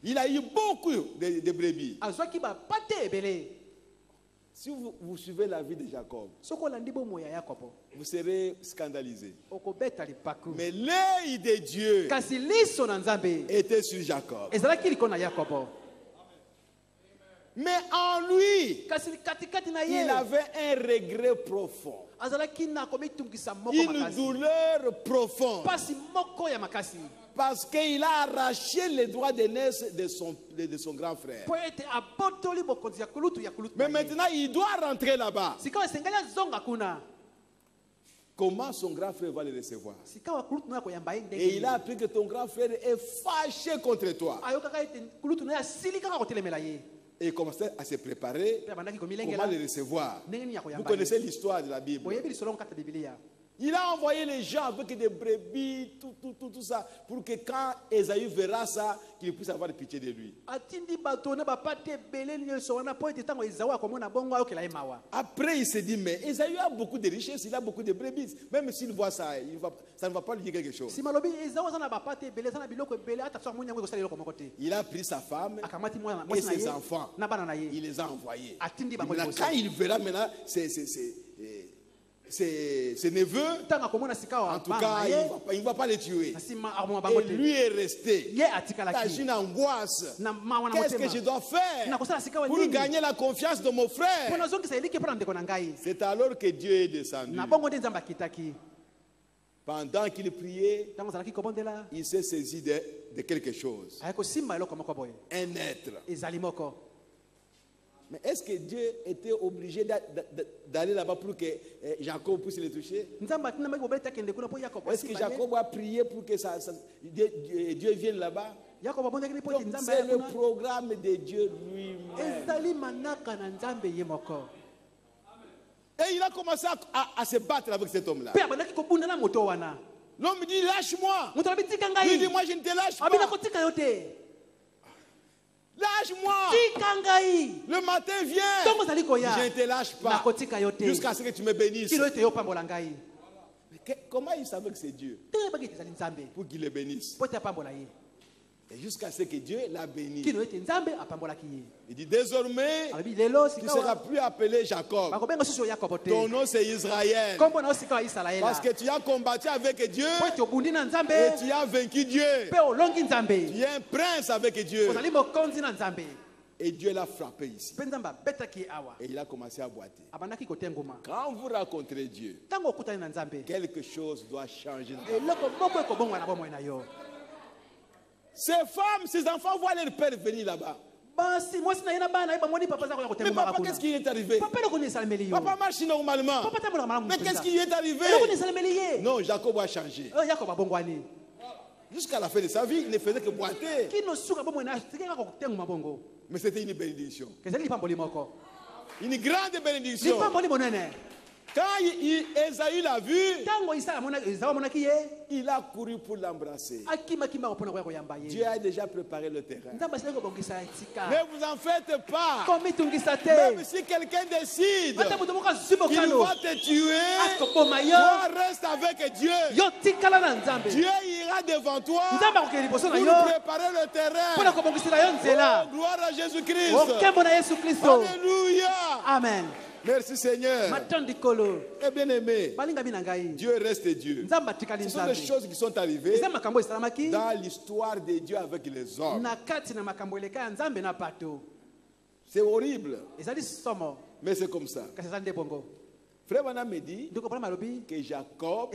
Il a eu beaucoup de brebis. Si vous suivez la vie de Jacob, vous serez scandalisé. Mais l'œil de Dieu était sur Jacob. Mais en lui, il avait un regret profond, une douleur profonde, parce qu'il a arraché les droits d'aînesse de son grand frère. Mais maintenant, il doit rentrer là-bas. Comment son grand frère va le recevoir? Et il a appris que ton grand frère est fâché contre toi. Et il commençait à se préparer comment le recevoir. Vous connaissez l'histoire de la Bible. Il a envoyé les gens avec des brebis, tout ça, pour que quand Esaü verra ça, qu'il puisse avoir pitié de lui. Après, il s'est dit, mais Esaü a beaucoup de richesses, il a beaucoup de brebis. Même s'il voit ça, ça ne va pas lui dire quelque chose. Il a pris sa femme et ses enfants. Il les a envoyés. Maintenant, quand il verra maintenant ses neveux, en tout cas, il ne va pas les tuer. Et lui est resté dans une angoisse. Qu'est-ce que je dois faire pour gagner la confiance de mon frère? C'est alors que Dieu est descendu. Pendant qu'il priait, il s'est saisi de quelque chose. Un être. Mais est-ce que Dieu était obligé d'aller là-bas pour que Jacob puisse le toucher? Est-ce que Jacob a prié pour que Dieu vienne là-bas? C'est le programme de Dieu lui-même. Et il a commencé à se battre avec cet homme-là. L'homme dit, lâche-moi. Il dit, moi je ne te lâche pas. Lâche-moi. Le matin vient. Je ne te lâche pas. Jusqu'à ce que tu me bénisses. Mais comment il savait que c'est Dieu? Pour qu'il le bénisse. Et jusqu'à ce que Dieu l'a béni. Il dit désormais, tu ne seras plus appelé Jacob. Ton nom c'est Israël. Parce que tu as combattu avec Dieu et tu as vaincu Dieu. Tu es un prince avec Dieu. Et Dieu l'a frappé ici. Et il a commencé à boiter. Quand vous rencontrez Dieu, quelque chose doit changer. Ces femmes, ces enfants voient leur père venir là-bas. Mais papa, qu'est-ce qui est arrivé? Papa marche normalement. Mais qu'est-ce qui est arrivé? Non, Jacob a changé. Jusqu'à la fin de sa vie, il ne faisait que boiter. Mais c'était une bénédiction. Une grande bénédiction. Quand Esaü l'a vu, il a couru pour l'embrasser. Dieu a déjà préparé le terrain. Ne vous en faites pas. Même si quelqu'un décide qu'il va te tuer, toi reste avec Dieu. Dieu ira devant toi pour préparer le terrain. Oh, gloire à Jésus-Christ. Alléluia. Amen. Merci Seigneur. Et bien aimé, Dieu reste Dieu. Ce sont des choses qui sont arrivées dans l'histoire de Dieu avec les hommes. C'est horrible. Mais c'est comme ça. Frère Branham me dit que Jacob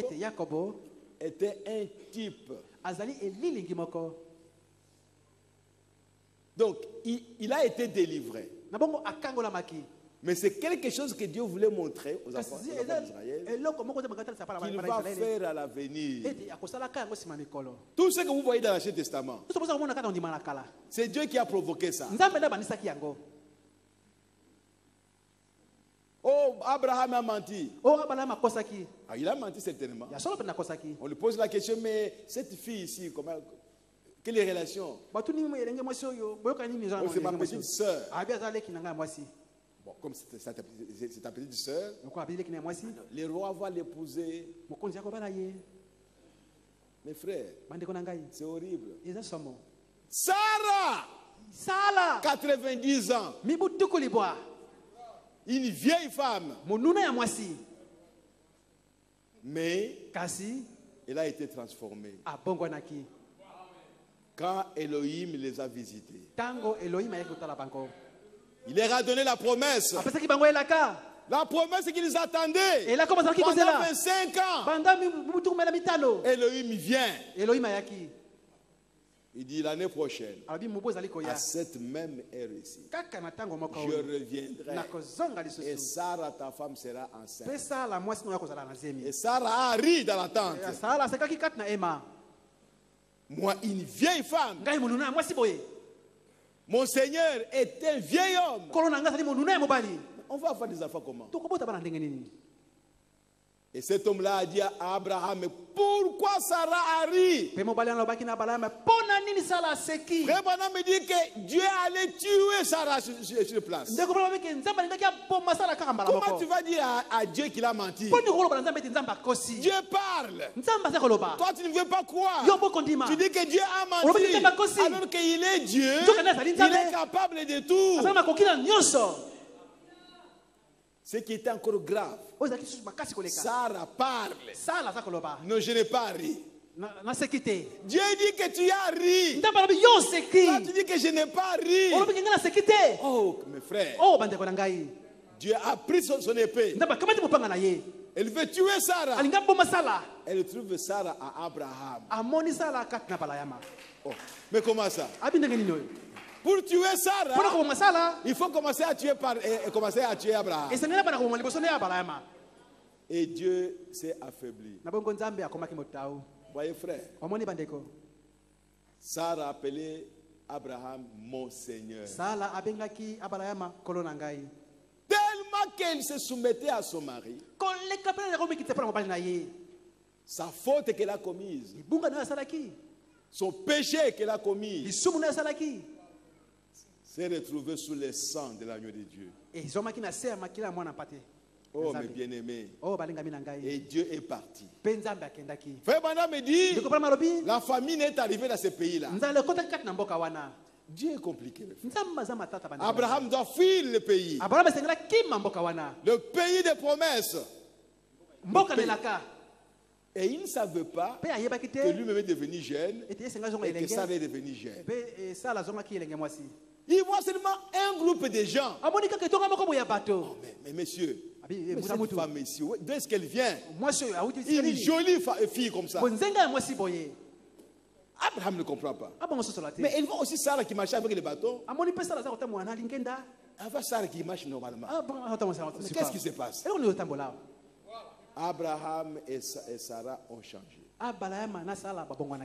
était un type. Donc, il a été délivré. Mais c'est quelque chose que Dieu voulait montrer aux enfants d'Israël qu'il va faire à l'avenir. Tout ce que vous voyez dans l'Ancien Testament, c'est Dieu qui a provoqué ça. Oh, Abraham a menti. Ah, il a menti certainement. On lui pose la question, mais cette fille ici, quelle est la relation? Oh, c'est ma petite sœur. Bon, comme c'est ta petite sœur, les rois vont l'épouser. Mes frères, c'est horrible. Sarah, 90 ans, une vieille femme, mais elle a été transformée quand Elohim les a visités. Il leur a donné la promesse. La promesse qu'ils attendaient pendant 25 ans. Elohim vient. Il dit l'année prochaine, à cette même heure ici, je reviendrai et Sarah, ta femme, sera enceinte. Et Sarah a ri dans la tente. Moi, une vieille femme. Mon Seigneur est un vieil homme. On va avoir des enfants comment? Et cet homme-là a dit à Abraham, mais pourquoi Sarah a ri? Frère Branham me dit que Dieu allait tuer Sarah sur place. Comment tu vas dire à Dieu qu'il a menti? Dieu parle. Toi tu ne veux pas croire. Tu dis que Dieu a menti alors qu'il est Dieu. Il est capable de tout. Ce qui était encore grave, Sarah parle. Non, je n'ai pas ri. Dieu dit que tu as ri. Toi, tu dis que je n'ai pas ri. Oh, mes frères. Dieu a pris son épée. Elle veut tuer Sarah. Elle trouve Sarah à Abraham. Oh, mais comment ça? Pour tuer Sarah, il faut commencer à tuer Abraham. Et Dieu s'est affaibli. Voyez frère, Sarah appelait Abraham mon Seigneur. Tellement qu'elle se soumettait à son mari. Sa faute qu'elle a commise, son péché qu'elle a commis, s'est retrouvé sous le sang de l'agneau de Dieu. Oh mes bien-aimés. Et Dieu est parti. Frère Branham me dit, la famine est arrivée dans ce pays-là. Dieu est compliqué. Abraham doit fuir le pays. Le pays des promesses. Et il ne savait pas que lui-même est devenu jeune et que Sarah est devenue jeune. Il voit seulement un groupe de gens. Oh, mais monsieur, mais cette femme ici, d'où est-ce qu'elle vient? Une jolie fille comme ça. Abraham ne comprend pas. Mais elle voit aussi Sarah qui marchait avec le bâton. Elle voit Sarah qui marche normalement. Qu'est-ce qui se passe? Abraham et Sarah ont changé.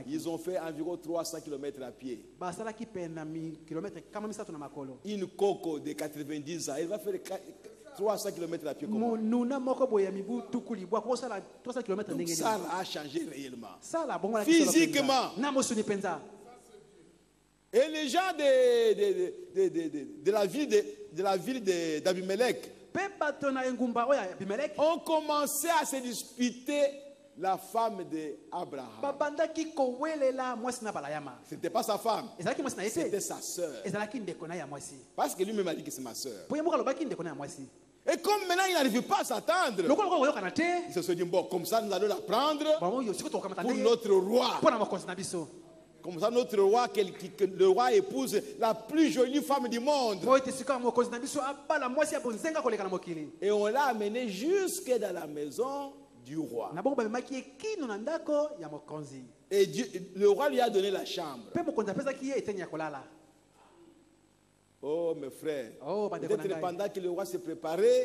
Ils ont fait environ 300 km à pied. Une coco de 90 ans, elle va faire 300 km à pied. Donc Sarah a changé réellement. Physiquement. Et les gens de la ville d'Abimelech ont commencé à se disputer la femme d'Abraham. Ce n'était pas sa femme, c'était sa soeur. Parce que lui-même a dit que c'est ma soeur. Et comme maintenant il n'arrive pas à s'attendre, ils se sont dit, bon, comme ça nous allons la prendre pour notre roi. Comme ça, notre roi, le roi épouse la plus jolie femme du monde. Et on l'a amené jusque dans la maison du roi. Et le roi lui a donné la chambre. Oh mes frères, peut-être pendant que le roi s'est préparé,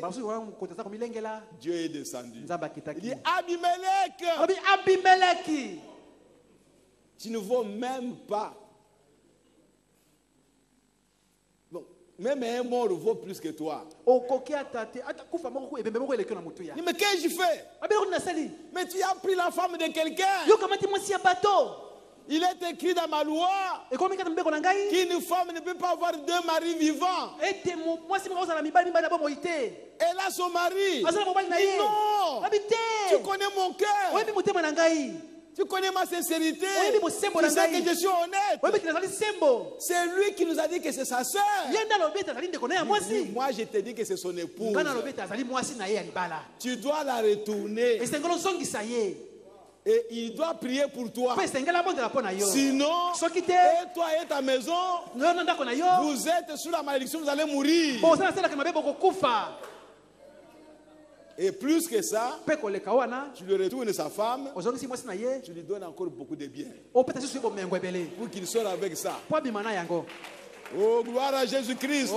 Dieu est descendu. Il dit Abimelech, tu ne vaux même pas. Bon, même un mort vaut plus que toi. Mais qu'est-ce que je fais? Mais tu as pris la femme de quelqu'un. Il est écrit dans ma loi qu'une femme ne peut pas avoir deux maris vivants. Elle a son mari. Non, tu connais mon cœur. Tu connais ma sincérité. Tu sais que je suis honnête. C'est lui qui nous a dit que c'est sa soeur. Moi, je te dis que c'est son épouse. Tu dois la retourner. Et il doit prier pour toi. Sinon, et toi et ta maison, vous êtes sous la malédiction, vous allez mourir. Et plus que ça, tu lui retournes sa femme, tu lui donnes encore beaucoup de biens pour qu'il soit avec ça. Oh, gloire à Jésus-Christ.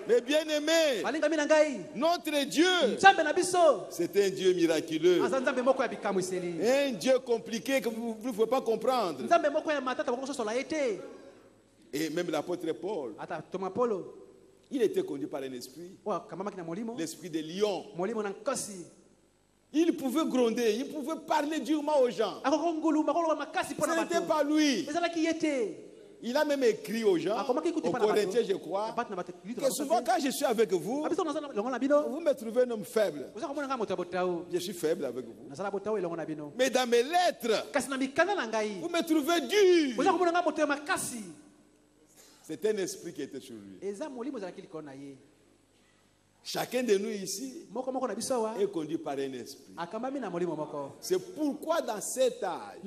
Mais bien aimé, notre Dieu, c'est un Dieu miraculeux. Un Dieu compliqué que vous ne pouvez pas comprendre. Et même l'apôtre Paul, il était conduit par un esprit, l'esprit de lion. Il pouvait gronder, il pouvait parler durement aux gens. Ce n'était pas lui. Il a même écrit aux gens, aux Corinthiens, je crois, que souvent quand je suis avec vous, vous me trouvez un homme faible. Je suis faible avec vous. Mais dans mes lettres, vous me trouvez dur. C'est un esprit qui était sur lui. Chacun de nous ici est conduit par un esprit. C'est pourquoi dans cet âge,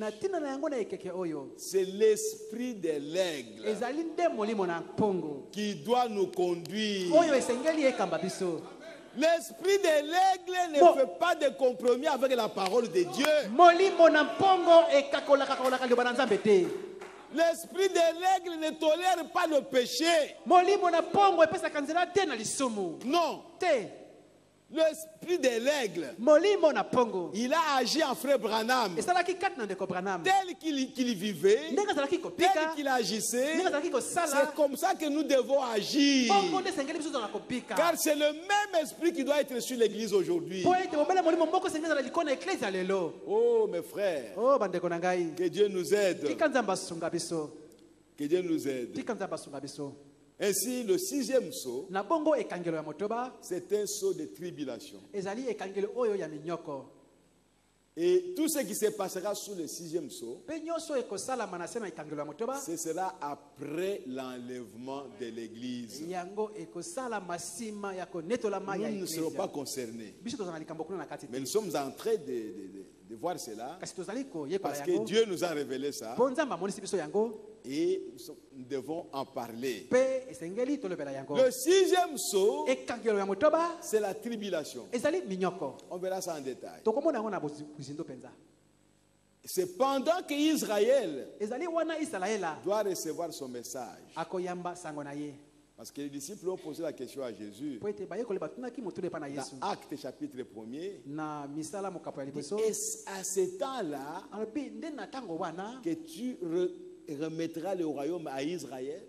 c'est l'esprit de l'aigle qui doit nous conduire. L'esprit de l'aigle ne fait pas de compromis avec la parole de Dieu. L'esprit de l'aigle ne tolère pas le péché. Non. L'esprit de l'aigle, il a agi en frère Branham, tel qu'il vivait, tel qu'il agissait. C'est comme ça que nous devons agir, car c'est le même esprit qui doit être sur l'église aujourd'hui. Oh mes frères, que Dieu nous aide. Que Dieu nous aide. Ainsi, le sixième saut, c'est un saut de tribulation. Et tout ce qui se passera sous le sixième saut, ce sera après l'enlèvement de l'église. Nous ne serons pas concernés. Mais nous sommes en train de voir cela, parce que Dieu nous a révélé ça. Et nous devons en parler. Le sixième saut, c'est la tribulation. On verra ça en détail. C'est pendant que Israël doit recevoir son message. Parce que les disciples ont posé la question à Jésus. Dans Actes chapitre 1er, est-ce à ce temps-là que tu remettras le royaume à Israël?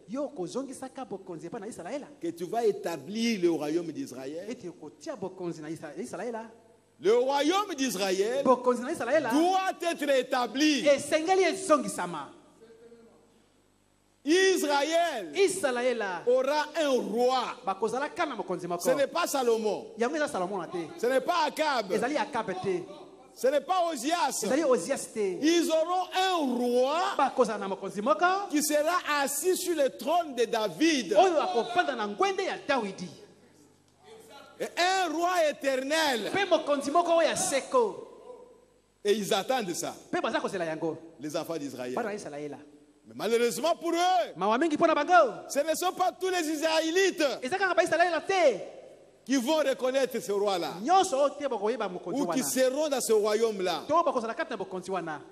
Que tu vas établir le royaume d'Israël? Le royaume d'Israël doit être établi. Israël aura un roi. Ce n'est pas Salomon. Ce n'est pas Akab. Ce n'est pas Ozias. Ils auront un roi qui sera assis sur le trône de David. Et un roi éternel. Et ils attendent ça. Les enfants d'Israël. Mais malheureusement pour eux, ce ne sont pas tous les Israélites qui vont reconnaître ce roi-là ou qui seront dans ce royaume-là.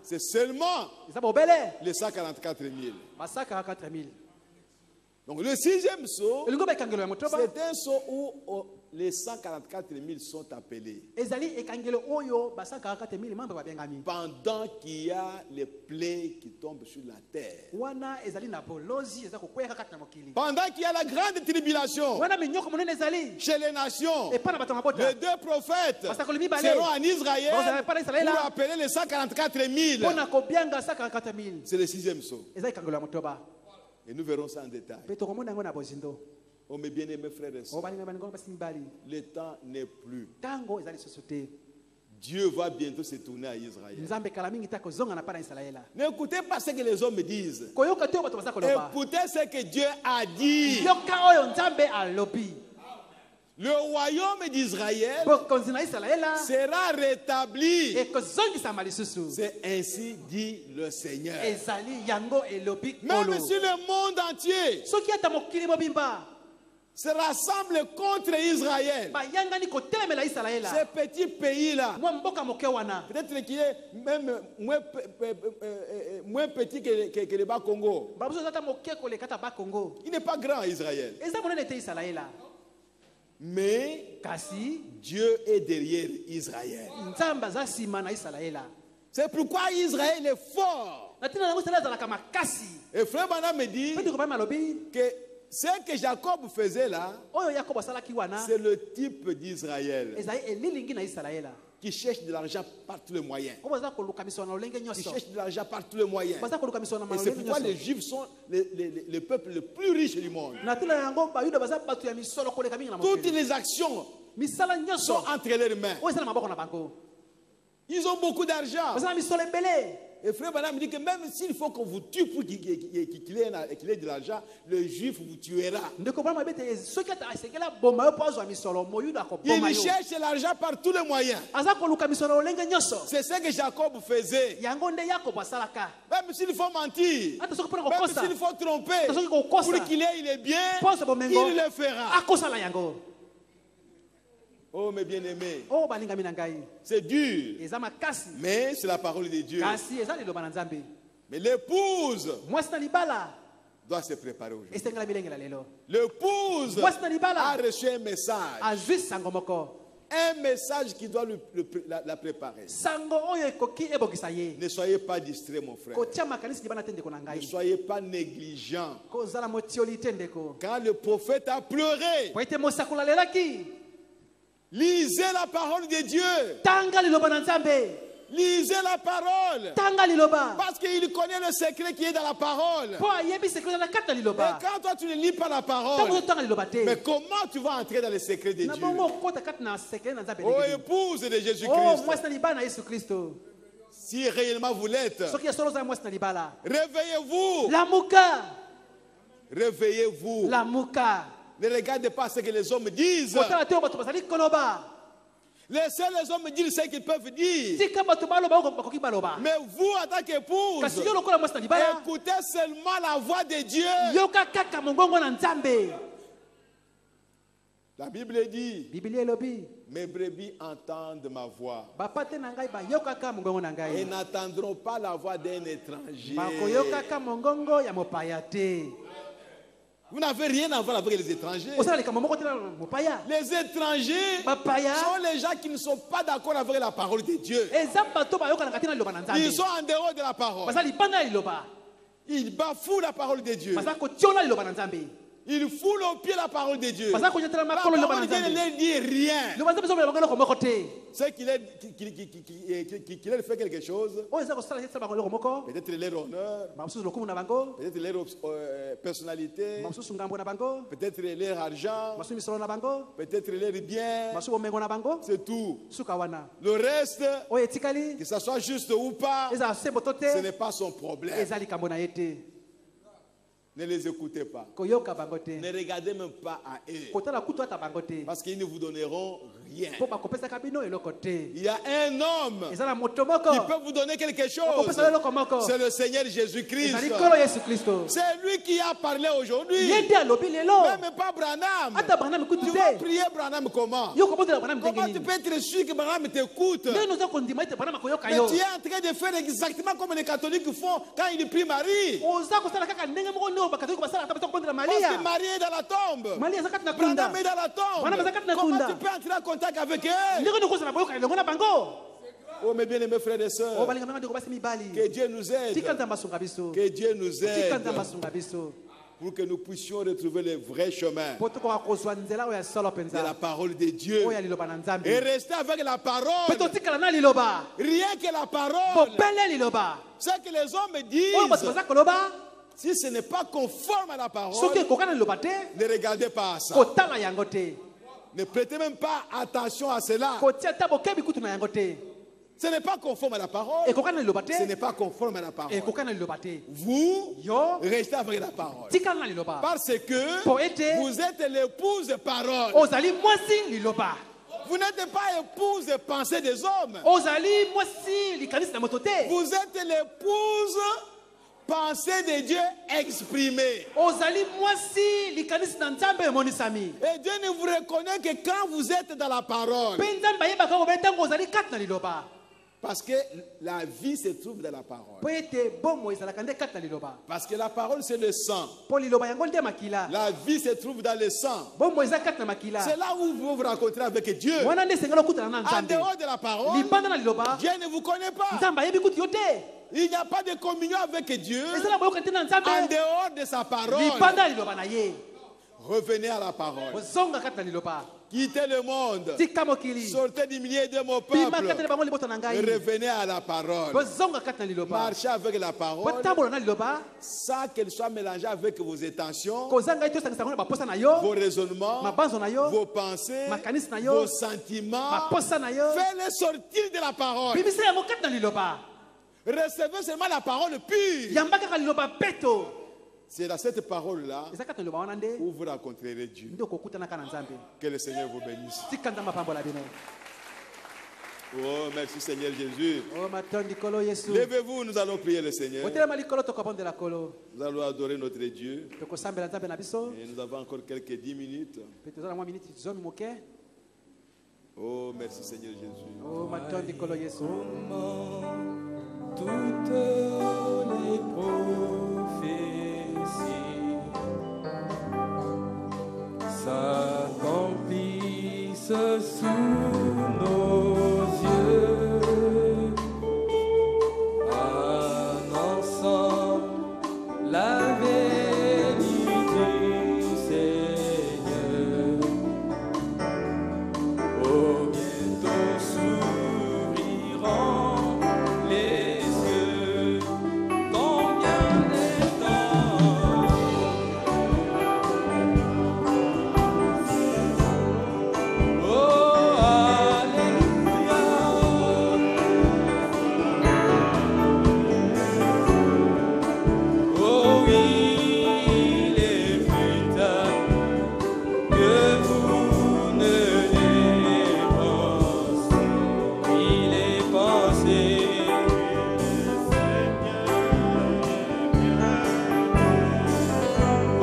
C'est seulement les 144 000. Donc le 6e saut, c'est un saut où les 144 000 sont appelés. Pendant qu'il y a les plaies qui tombent sur la terre. Pendant qu'il y a la grande tribulation chez les nations, les 2 prophètes seront en Israël pour appeler les 144 000. C'est le 6e saut. Et nous verrons ça en détail. Oh mes bien-aimés frères et sœurs, le temps n'est plus. Dieu va bientôt se tourner à Israël. N'écoutez pas ce que les hommes disent. Écoutez ce que Dieu a dit. Le royaume d'Israël sera rétabli. C'est ainsi dit le Seigneur. Même si le monde entier se rassemble contre Israël, ce petit pays-là, peut-être qu'il est même moins petit que le Bas-Congo. Il n'est pas grand, Israël. Mais Dieu est derrière Israël. C'est pourquoi Israël est fort. Et Frère Branham me dit que ce que Jacob faisait là, c'est le type d'Israël qui cherche de l'argent par tous les moyens. Qui cherche de l'argent par tous les moyens. Et c'est pourquoi les Juifs sont le peuple le plus riche du monde. Toutes les actions sont entre leurs mains. Ils ont beaucoup d'argent. Et Frère Branham dit que même s'il faut qu'on vous tue pour qu'il ait de l'argent, le Juif vous tuera. Il cherche l'argent par tous les moyens. C'est ce que Jacob faisait. Même s'il faut mentir, même s'il faut tromper, pour qu'il ait les biens, il le fera. Oh mes bien-aimés, c'est dur, mais c'est la parole de Dieu. Mais l'épouse doit se préparer aujourd'hui. L'épouse a reçu un message. Un message qui doit la préparer. Ne soyez pas distrait, mon frère. Ne soyez pas négligent. Quand le prophète a pleuré, lisez la parole de Dieu. Lisez la parole. Parce qu'il connaît le secret qui est dans la parole. Et quand toi tu ne lis pas la parole, mais comment tu vas entrer dans le secret de Dieu? Oh épouse de Jésus-Christ, si réellement vous l'êtes, réveillez-vous. Réveillez-vous. Ne regardez pas ce que les hommes disent. Laissez les hommes dire ce qu'ils peuvent dire. Mais vous, en tant qu'épouse, écoutez seulement la voix de Dieu. La Bible dit, mes brebis entendent ma voix et n'entendront pas la voix d'un étranger. Vous n'avez rien à voir avec les étrangers. Les étrangers sont les gens qui ne sont pas d'accord avec la parole de Dieu. Ils sont en dehors de la parole. Ils bafouent la parole de Dieu. Ils foulent au pied la parole de Dieu. La parole de Dieu ne leur dit rien. C'est qu'il leur fait quelque chose. Peut-être leur honneur. Peut-être leur personnalité. Peut-être leur argent. Peut-être leur bien. C'est tout. Le reste, que ce soit juste ou pas, ce n'est pas son problème. Ne les écoutez pas. Ne regardez même pas à eux. Parce qu'ils ne vous donneront rien. Il y a un homme qui peut vous donner quelque chose. C'est le Seigneur Jésus-Christ. C'est lui qui a parlé aujourd'hui. Même pas Branham. Tu vas prier Branham comment? Comment tu peux être sûr que Branham t'écoute? Mais tu es en train de faire exactement comme les catholiques font quand ils prient Marie. Parce que Marie est dans la tombe. Branham est dans la tombe. Comment tu peux entrer en contact avec elle? Oh mes bien-aimés frères et sœurs, que Dieu nous aide. Que Dieu nous aide pour que nous puissions retrouver le vrai chemin de la parole de Dieu et rester avec la parole. Rien que la parole. Ce que les hommes disent, si ce n'est pas conforme à la parole, ne regardez pas à ça. Ne prêtez même pas attention à cela. Ce n'est pas conforme à la parole. Ce n'est pas conforme à la parole. Vous restez avec la parole. Parce que vous êtes l'épouse de parole. Vous n'êtes pas épouse de pensée des hommes. Vous êtes l'épouse pensée de Dieu exprimée. Et Dieu ne vous reconnaît que quand vous êtes dans la parole. Parce que la vie se trouve dans la parole. Parce que la parole c'est le sang. La vie se trouve dans le sang. C'est là où vous vous rencontrez avec Dieu. En dehors de la parole, Dieu ne vous connaît pas. Il n'y a pas de communion avec Dieu en dehors de sa parole. Revenez à la parole. Quittez le monde. Sortez du milieu de mon peuple. Et revenez à la parole. Marchez avec la parole sans qu'elle soit mélangée avec vos intentions, vos raisonnements, vos pensées, vos sentiments. Faites-les sortir de la parole. Recevez seulement la parole pure. C'est dans cette parole-là où vous rencontrerez Dieu. Que le Seigneur vous bénisse. Oh, merci Seigneur Jésus. Levez-vous, nous allons prier le Seigneur. Nous allons adorer notre Dieu. Et nous avons encore quelques 10 minutes. Oh, merci Seigneur Jésus. Oh, toutes les prophéties s'accomplissent sous nos yeux, annonçant la venue du Seigneur. Oh, bientôt s'ouvriront les yeux. Combien de temps? Oh, alléluia. Oh oui, il est plus tard que vous ne les pensez. Il est pensé.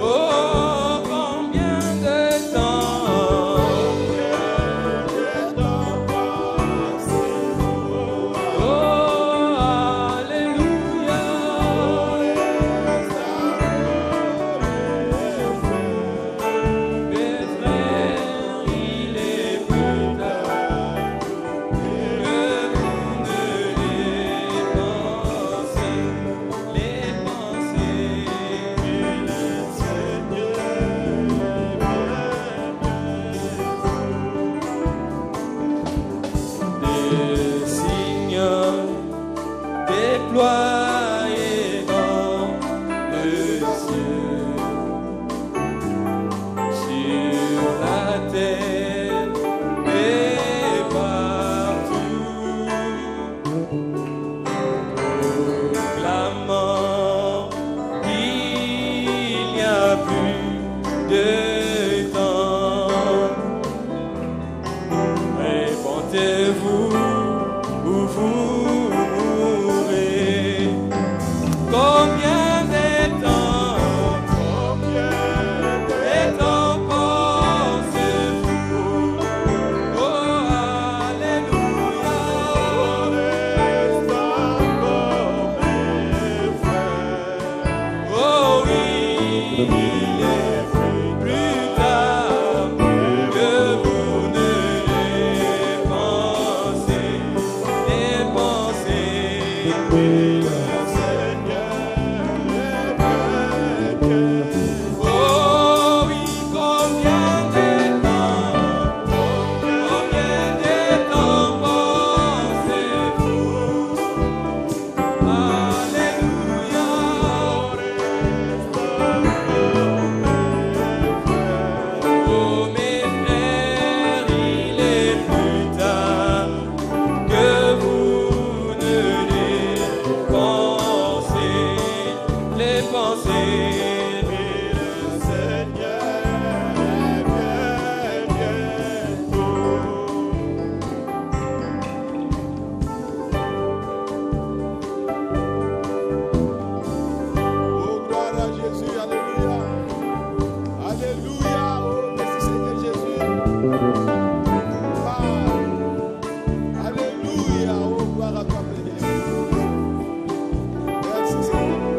Oh, combien de temps? Oh, alléluia. Mes frères, il est plus tard que vous ne les pensez. Les pensées. Des signes déployés dans le ciel, sur la terre et partout, proclamant qu'il Alléluia. Oh, gloire à toi, Seigneur. Merci, Seigneur.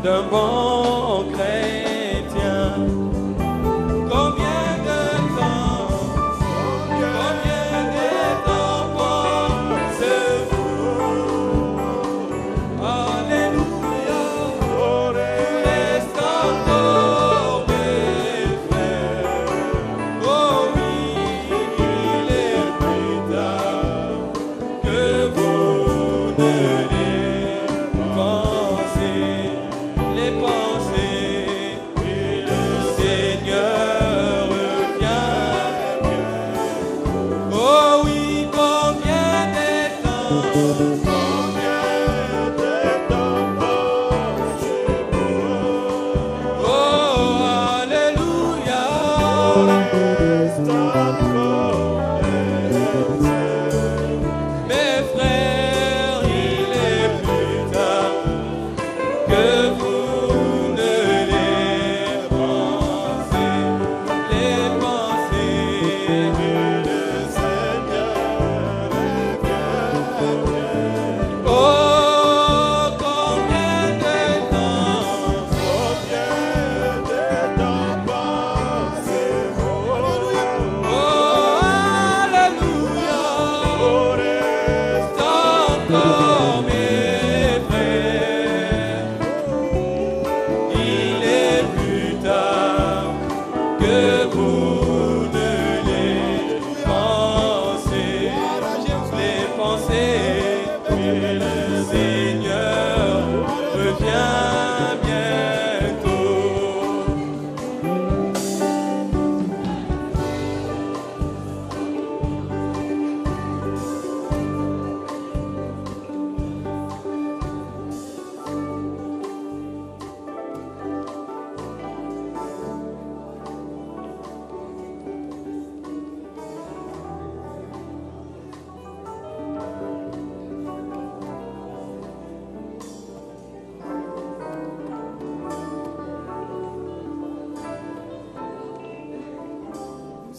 d'un bon chrétien. Combien de temps pensez-vous? Alléluia, reste encore mes frères. Oh oui, il est plus tard que vous ne les pensez. Les pensées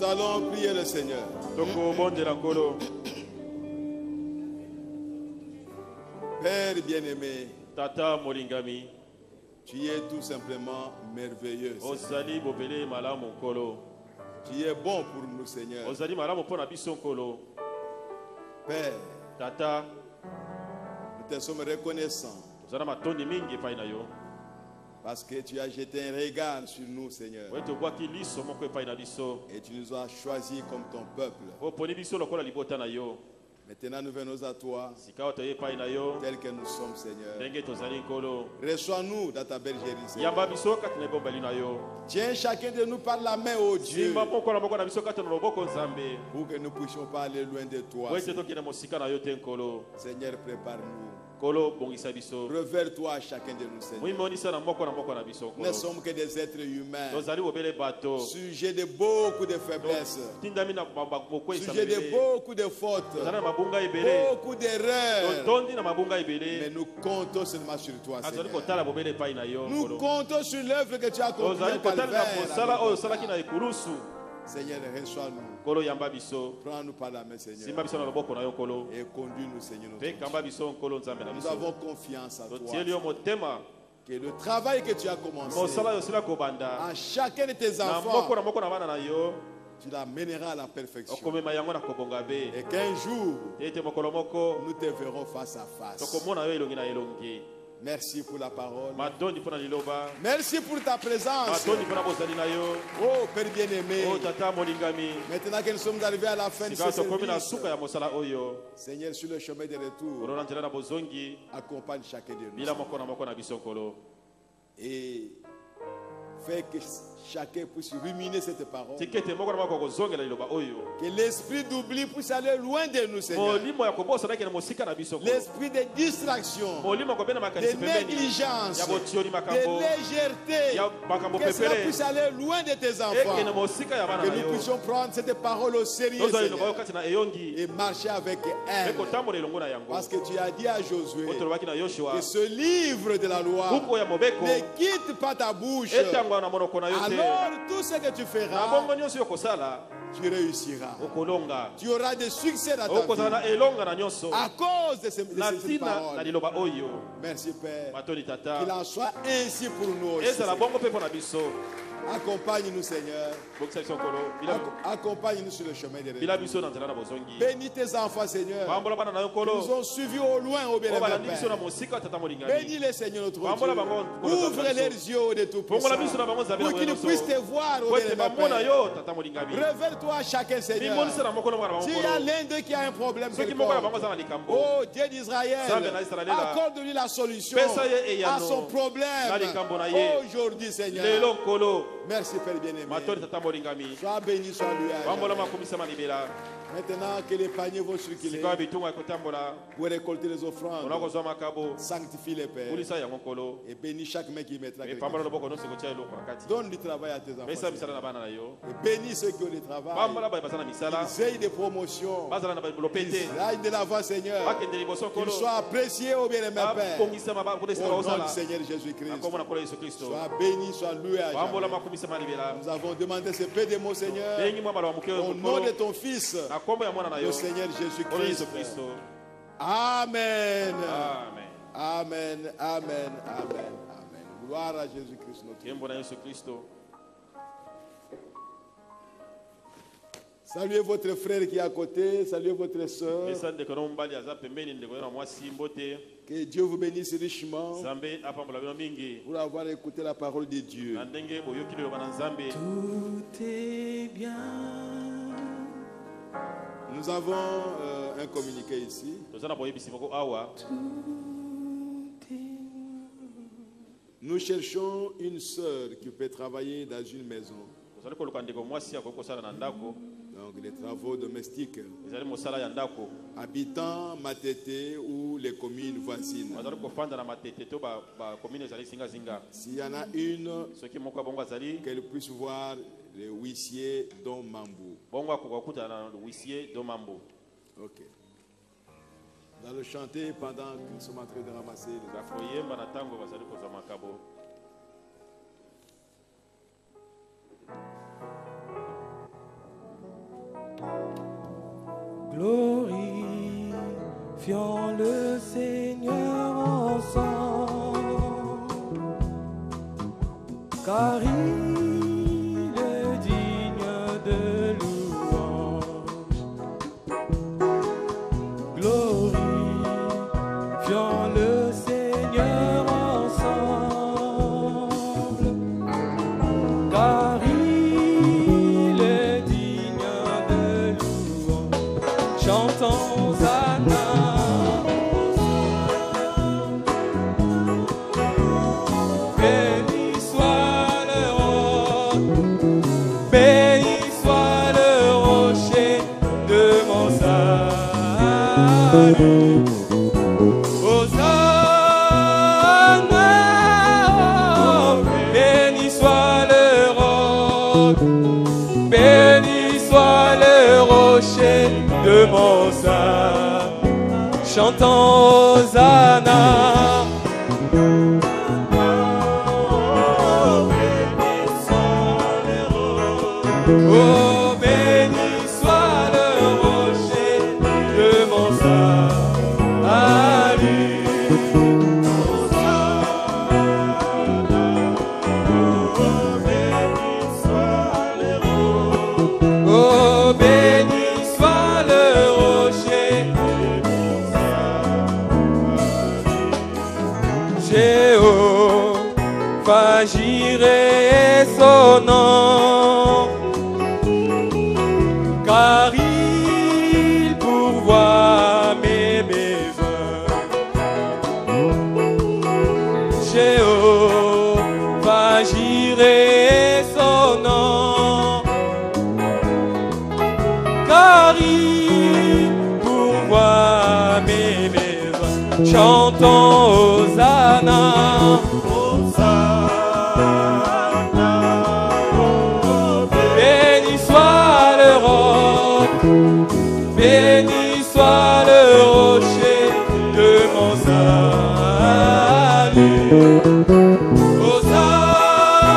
Nous allons prier le Seigneur. Père bien-aimé, Tata Molingami, tu es tout simplement merveilleux. Ozali bobele malamu kolo. Tu es bon pour nous, Seigneur. Ozali malamu pona biso kolo. Père, Tata, nous te sommes reconnaissants. Ozana matondi mingi pa ina yo. Parce que tu as jeté un regard sur nous, Seigneur. Weto bwa kiliso moko pa ina biso. Et tu nous as choisis comme ton peuple. O poni biso lokola libota na yo. Maintenant, nous venons à toi, tel que nous sommes, Seigneur. Reçois-nous dans ta bergerie, Seigneur. Tiens chacun de nous par la main, ô Dieu, pour que nous ne puissions pas aller loin de toi. Seigneur, prépare-nous. Révèle-toi à chacun de nous, Seigneur. Nous ne sommes que des êtres humains, sujets de beaucoup de faiblesses, sujets de beaucoup de fautes, beaucoup d'erreurs. Mais nous comptons seulement sur toi, Seigneur. Nous comptons sur l'œuvre que tu as accomplie à Calvaire. Seigneur, reçois-nous. Prends-nous par la main, Seigneur. Et conduis-nous, Seigneur. Nous avons confiance en toi. Que le travail que tu as commencé à chacun de tes enfants, tu l'amèneras à la perfection. Et qu'un jour, nous te verrons face à face. Merci pour la parole. Merci pour ta présence. Oh Père bien-aimé, maintenant que nous sommes arrivés à la fin de ce service, Seigneur, sur le chemin de retour, accompagne chacun de nous. Et fais que chacun puisse ruminer cette parole. Que l'esprit d'oubli puisse aller loin de nous, Seigneur. L'esprit de distraction, de négligence, de légèreté, que cela puisse aller loin de tes enfants. Que nous puissions prendre cette parole au sérieux, Seigneur, et marcher avec elle. Parce que tu as dit à Josué que ce livre de la loi ne quitte pas ta bouche. Alors tout ce que tu feras, tu réussiras. Tu auras des succès dans ta vie à cause de ces paroles. Merci Père. Qu'il en soit ainsi pour nous aussi. Accompagne-nous, Seigneur. Accompagne-nous sur le chemin de Dieu. Bénis tes enfants, Seigneur. Ils nous ont suivis au loin, au bien-aimé Père. Bénis-les, Seigneur, notre Dieu. Ouvre leurs yeux de tout puissant pour qu'ils puissent te voir, au bien-aimé Père. Révèle-toi à chacun, Seigneur. S'il y a l'un d'eux qui a un problème, oh Dieu d'Israël, accorde-lui la solution à son problème aujourd'hui, Seigneur. Merci Père bien-aimé. Sois béni, sois loué. Maintenant que les paniers vont circuler pour récolter les offrandes, sanctifie les pères et bénis chaque main qui mettra quelque chose. Donne du travail à tes enfants et bénis ceux qui ont du travail. Ils aient des promotions, qu'ils aillent de l'avant, Seigneur, qu'ils soient appréciés au bien-aimé Père. Au nom du Seigneur Jésus-Christ, sois béni, sois loué à jamais. Nous avons demandé ce peu de mots, Seigneur, au nom de ton Fils, le Seigneur Jésus-Christ. Amen. Amen. Amen. Amen. Amen. Gloire à Jésus-Christ, notre Dieu. Saluez votre frère qui est à côté. Saluez votre soeur. Que Dieu vous bénisse richement pour avoir écouté la parole de Dieu. Tout est bien. Nous avons un communiqué ici. Nous cherchons une sœur qui peut travailler dans une maison. Donc les travaux domestiques, habitant Matete ou les communes voisines. S'il y en a une, qu'elle puisse voir le huissier Don Mambou. Ok. Nous allons chanter pendant que nous sommes en train de ramasser les Glorifions le Seigneur ensemble, car il est digne de louange. Glorifions le Seigneur ensemble, car il est digne de louange. Chantons Hosanna. Béni soit le roi, béni soit le rocher de mon salut. Hosanna, béni soit le roi, béni soit le rocher de mon salut. Chantons Hosanna. Oh, béni soit le rocher de mon salut. Oh, béni soit le rocher. Jéhovah Jireh est son nom, car il pourvoit mes besoins. Jéhovah Jireh est son nom, car il pourvoit mes besoins. Chantons Hosanna. Béni soit le roc, béni soit le rocher de mon salut.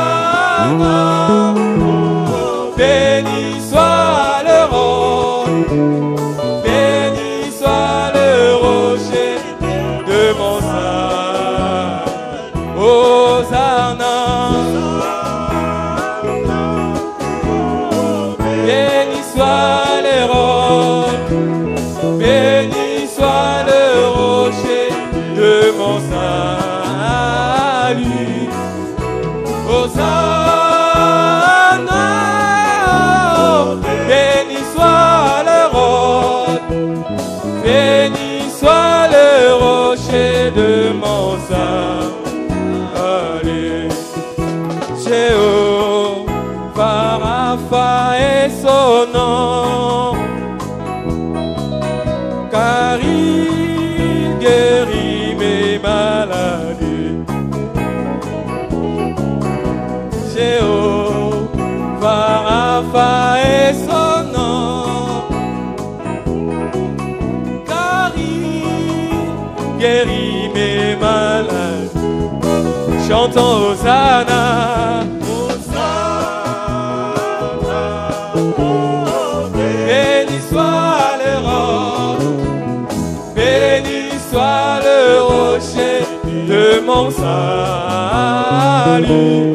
Hosanna, béni soit le roc, béni soit le rocher de mon salut. Hosanna. Béni soit le roc, béni soit le rocher de mon salut. Hosanna, béni soit le roc, béni soit le rocher de mon salut. Jéhovah Rapha est son nom, car il guérit mes maladies. Jéhovah Rapha est son nom, car il guérit mes maladies. Chantons Hosanna. Béni soit le roc, béni soit le rocher de mon salut.